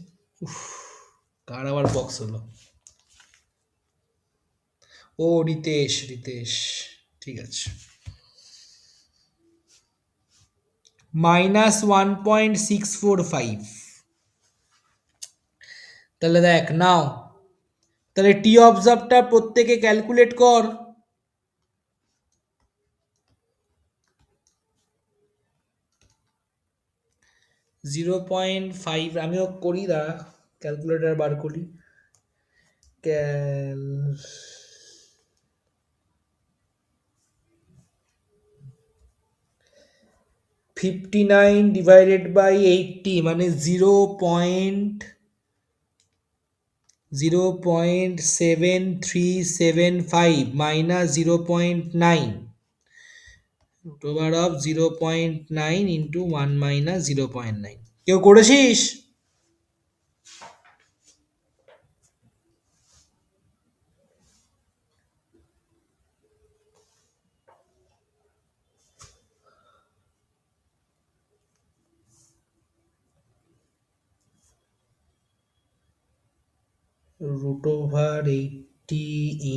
S2: উফ, কার আবার বক্স হলো? ও রিতেশ, ঠিক আছে। -1.645, তাহলে দেখ নাও, তাহলে টি অবজার্ভটা প্রত্যেকে ক্যালকুলেট কর। 0.5 আমিও করি, দাঁড়া ক্যালকুলেটর বার করি। ক্যাল 59 ডিভাইডেড বাই 80 মানে 0.7375 minus 0.9 root over of 0.9 into 1 minus 0.9। কেউ করেছিস? root over 80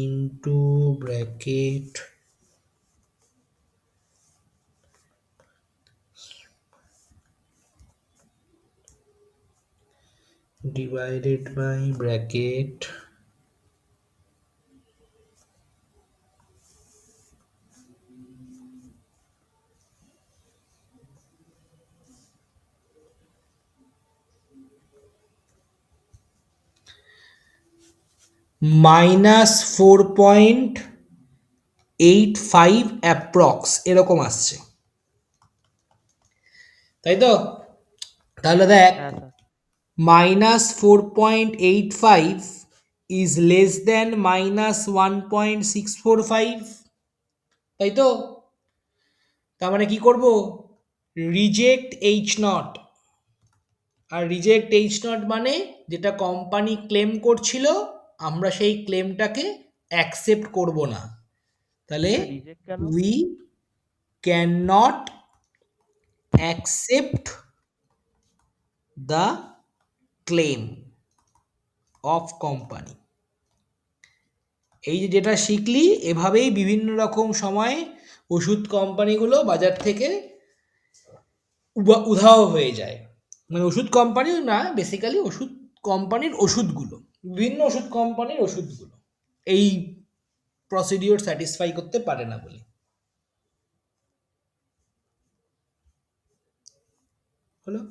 S2: into bracket divided by bracket minus 4.85 approx এরকম আসছে, তাই তো? তাহলে দেখ
S7: হ্যাঁ sir.
S2: minus 4.85 is less than minus 1.645, তাই তো? তার মানে কি করব? Reject H naught. আর রিজেক্ট এইচ নট মানে যেটা কোম্পানি ক্লেম করছিল আমরা সেই ক্লেমটাকে অ্যাকসেপ্ট করব না। তাহলে
S7: রিজেক্ট কেন?
S2: We can not accept the claim of company. এই যে যেটা শিখলি, এভাবেই বিভিন্ন রকম সময় ওষুধ কোম্পানিগুলো বাজার থেকে উধাও হয়ে যায়। মানে ওষুধ কোম্পানিও না, বেসিক্যালি ওষুধ কোম্পানির ওষুধগুলো, বিভিন্ন ওষুধ কোম্পানির ওষুধগুলো এই প্রসিডিওর স্যাটিসফাই করতে পারে না বলে। হলো,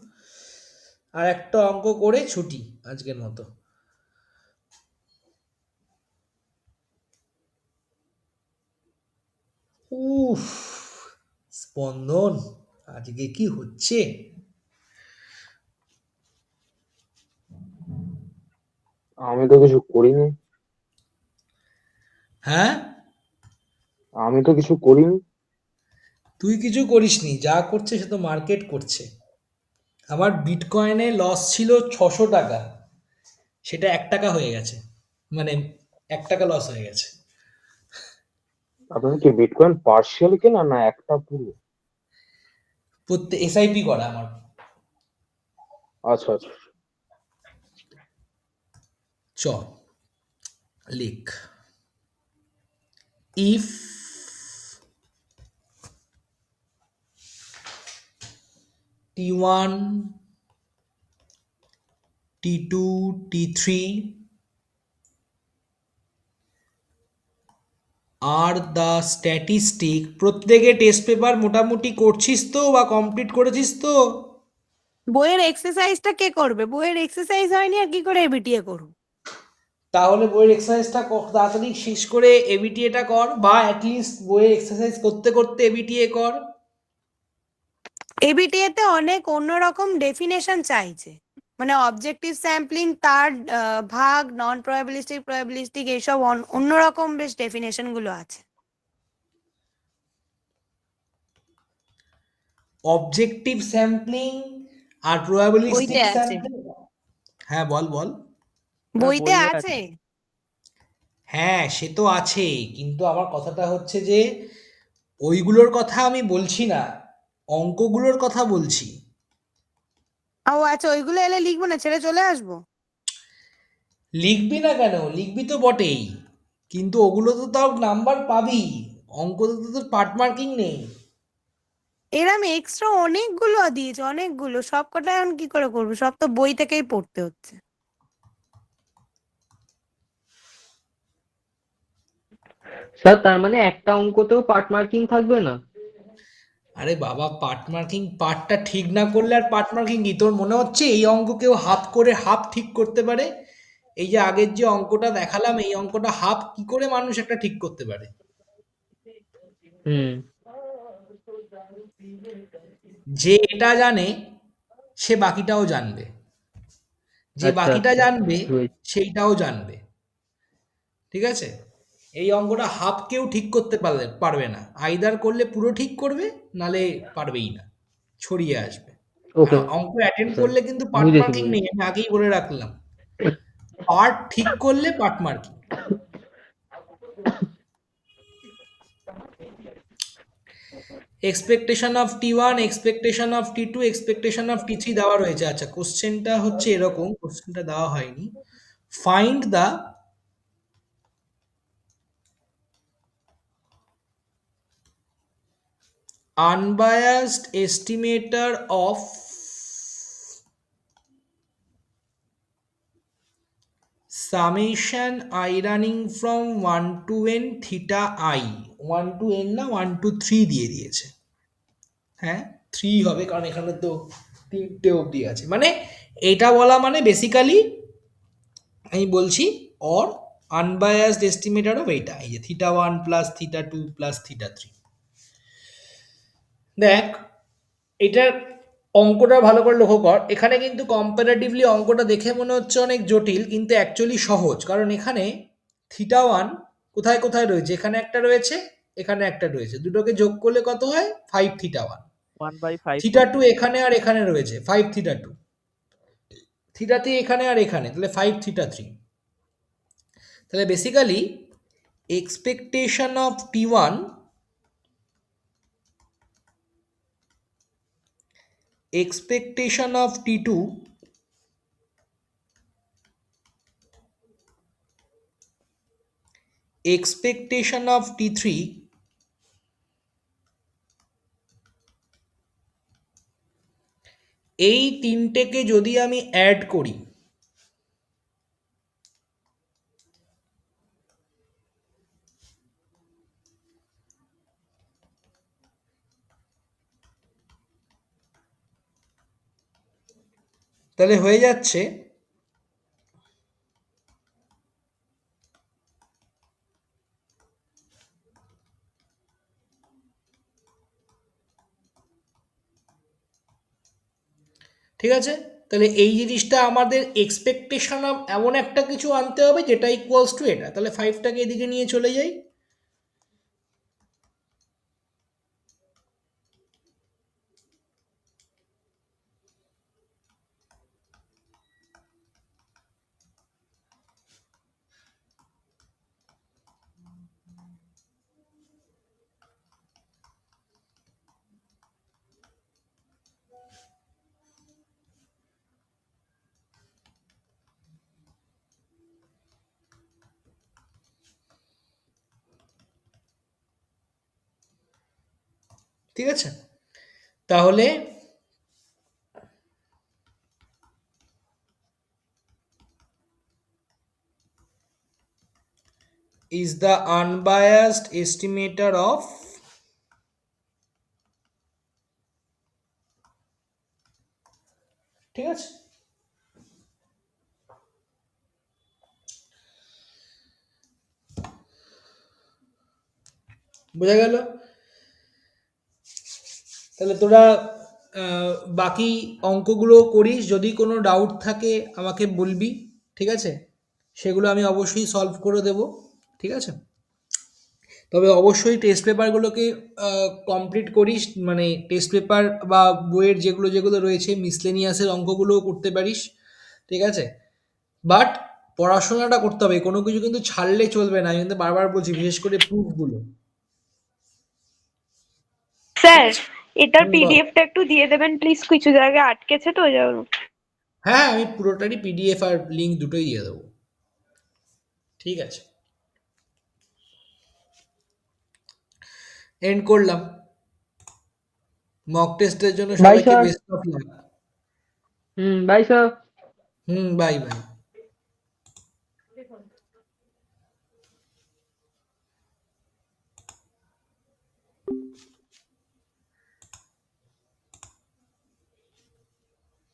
S2: আর একটা অঙ্ক করে ছুটি আজকের মতো। উফ, স্পন্দন আজকে কি হচ্ছে?
S3: আমি তো কিছু করিনি।
S2: হ্যাঁ,
S3: আমি তো কিছু করিনি।
S2: তুই কিছু করিসনি, যা করছে সে তো মার্কেট করছে। আমার বিটকয়েনে লস ছিল 600 টাকা, সেটা 1 টাকা হয়ে গেছে, মানে 1 টাকা লস হয়ে গেছে।
S3: আপনার কি বিটকয়েন পার্শিয়াল কেনা না একটা পুরো?
S2: প্রত্যেক এসআইপি করা আমার।
S3: আচ্ছা আচ্ছা।
S2: চ লিখ, if T1 T2 T3 are the statistic. প্রত্যেকে টেস্ট পেপার মোটামুটি করছিস তো বা কমপ্লিট করেছিস তো?
S5: বইয়ের এক্সারসাইজটা কে করবে? বইয়ের এক্সারসাইজ হয়নি আর কি করে এবিটিএ করব?
S2: তাহলে বইয়ের এক্সারসাইজটা তাড়াতাড়ি শেষ করে এবিটিএটা কর, বা অ্যাটলিস্ট বইয়ের এক্সারসাইজ করতে করতে এবিটিএ কর।
S5: এবিটিএ তে অনেক অন্যরকম ডেফিনেশন চাইছে, মানে অবজেক্টিভ স্যাম্পলিং, তার ভাগ, নন প্রবাবিলিস্টিক, প্রবাবিলিস্টিক, এইসব অন্যরকম বেশ ডেফিনেশন গুলো আছে।
S2: অবজেক্টিভ স্যাম্পলিং আর প্রবাবিলিস্টিক
S5: বইতে আছে,
S2: স্যাম্পলিং। হ্যাঁ বল বল।
S5: বইতে
S7: বইয়ে
S5: আছে।
S2: হ্যাঁ সে তো আছেই, কিন্তু আমার কথাটা হচ্ছে যে ওইগুলোর কথা আমি বলছি না, অঙ্কগুলোর কথা বলছি।
S5: ও আচ্ছা, ওইগুলো এলে লিখবো না, ছেড়ে চলে আসবো?
S2: লিখবি না কেন, লিখবি তো বটেই, কিন্তু ওগুলো তো তাও নাম্বার পাবি, অঙ্কতে তো তোর পার্ট মার্কিং নেই।
S5: এরম এক্সট্রা অনেকগুলো দিয়েছে, অনেকগুলো, সব কটা এখন কি করে করবো? সব তো বই থেকেই পড়তে হচ্ছে।
S8: স্যার তার মানে একটা অঙ্কতেও পার্ট মার্কিং থাকবে না?
S2: আরে বাবা, পার্ট মার্কিং পার্টটা ঠিক না করলে আর পার্ট মার্কিং কি? তোর মনে হচ্ছে এই অঙ্ক কেউ হাফ করে হাফ ঠিক করতে পারে? এই যে আগের যে অঙ্কটা দেখালাম, এই অঙ্কটা হাফ কি করে মানুষ একটা ঠিক করতে পারে?
S8: হুম।
S2: যে এটা জানে সে বাকিটাও জানবে, যে
S8: আচ্ছা
S2: বাকিটা
S8: আচ্ছা,
S2: জানবে
S8: বুঝেছি।
S2: সেইটাও জানবে। ঠিক আছে? এই অঙ্কটা হাফ কেউ ঠিক করতে পারলে পারবে না, আইদার করলে পুরো ঠিক করবে, নালে পারবেই না, ছড়িয়ে আসবে। আর
S8: ওকে
S2: অঙ্ক অ্যাটেন্ড
S8: স্যার,
S2: করলে কিন্তু পার্ট
S8: বুঝেছি
S2: মার্কিং নেই,
S8: বুঝেছি।
S2: আমি আগেই বলে রাখলাম। পার্ট ঠিক করলে part marking. Expectation of T1, expectation of T2, expectation of T3 দেওয়া রয়েছে। আচ্ছা, কোশ্চেনটা হচ্ছে এরকম, কোশ্চেনটা দেওয়া হয়নি। Find the unbiased estimator of summation I running from 1 to n theta I, 1 to n না 1 to 3 দিয়ে দিয়েছে। হ্যাঁ, 3 হবে কারণ এখানে তো 3টে অবধি আছে। মানে এটা বলা মানে বেসিক্যালি আমি বলছি অর আনবায়াসড এস্টিমেটর অফ এইটা, এই যে θ1 প্লাস θ2 প্লাস θ3। দেখ, এটার অঙ্কটা ভালো করে লক্ষ্য কর। এখানে কিন্তু কম্পারেটিভলি অঙ্কটা দেখে মনে হচ্ছে অনেক জটিল, কিন্তু অ্যাকচুয়ালি সহজ। কারণ এখানে θ1 কোথায় কোথায় রয়েছে, এখানে একটা রয়েছে, এখানে একটা রয়েছে, দুটোকে যোগ করলে কত হয়? 5θ1।
S7: 1/5
S2: θ2 এখানে আর এখানে রয়েছে, 5θ2। θ3 এখানে আর এখানে, তাহলে 5θ3। তাহলে basically expectation of T1, expectation of T2, expectation of T3, এই তিনটেকে যদি আমি অ্যাড করি, তাহলে হয়ে যাচ্ছে ঠিক আছে। তাহলে এই জিনিসটা আমাদের এক্সপেকটেশন অফ এমন একটা কিছু আনতে হবে যেটা ইকুয়ালস টু এটা। তাহলে 5টাকে এদিকে নিয়ে চলে যাই। ঠিক আছে, তাহলে is the unbiased estimator of ঠিক আছে। বোঝা গেল? তাহলে তোরা বাকি অঙ্কগুলো করিস, যদি কোনো ডাউট থাকে আমাকে বলবি। ঠিক আছে, সেগুলো আমি অবশ্যই সলভ করে দেব। ঠিক আছে, তবে অবশ্যই টেস্ট পেপারগুলোকে কমপ্লিট করিস, মানে টেস্ট পেপার বা বইয়ের যেগুলো যেগুলো রয়েছে মিসলেনিয়াসের অঙ্কগুলোও করতে পারিস। ঠিক আছে, বাট পড়াশোনাটা করতে হবে, কোনো কিছু কিন্তু ছাড়লে চলবে না, আমি কিন্তু বারবার বলছি, বিশেষ করে প্রুফগুলো। ঠিক
S4: স্যার,
S2: আছে,
S4: এটার
S2: বল।
S4: পিডিএফটা একটু দিয়ে দেবেন প্লিজ, কিছু জায়গায় আটকেছে তো ওই জন্য।
S2: হ্যাঁ, আমি পুরোটারই পিডিএফ আর লিঙ্ক দুটোই দিয়ে দেবো। ঠিক আছে, এন্ড করলাম। মক টেস্টের জন্য
S8: বাই
S2: সবাইকে
S8: sir.
S2: Best of luck.
S8: Bye sir.
S2: Bye by.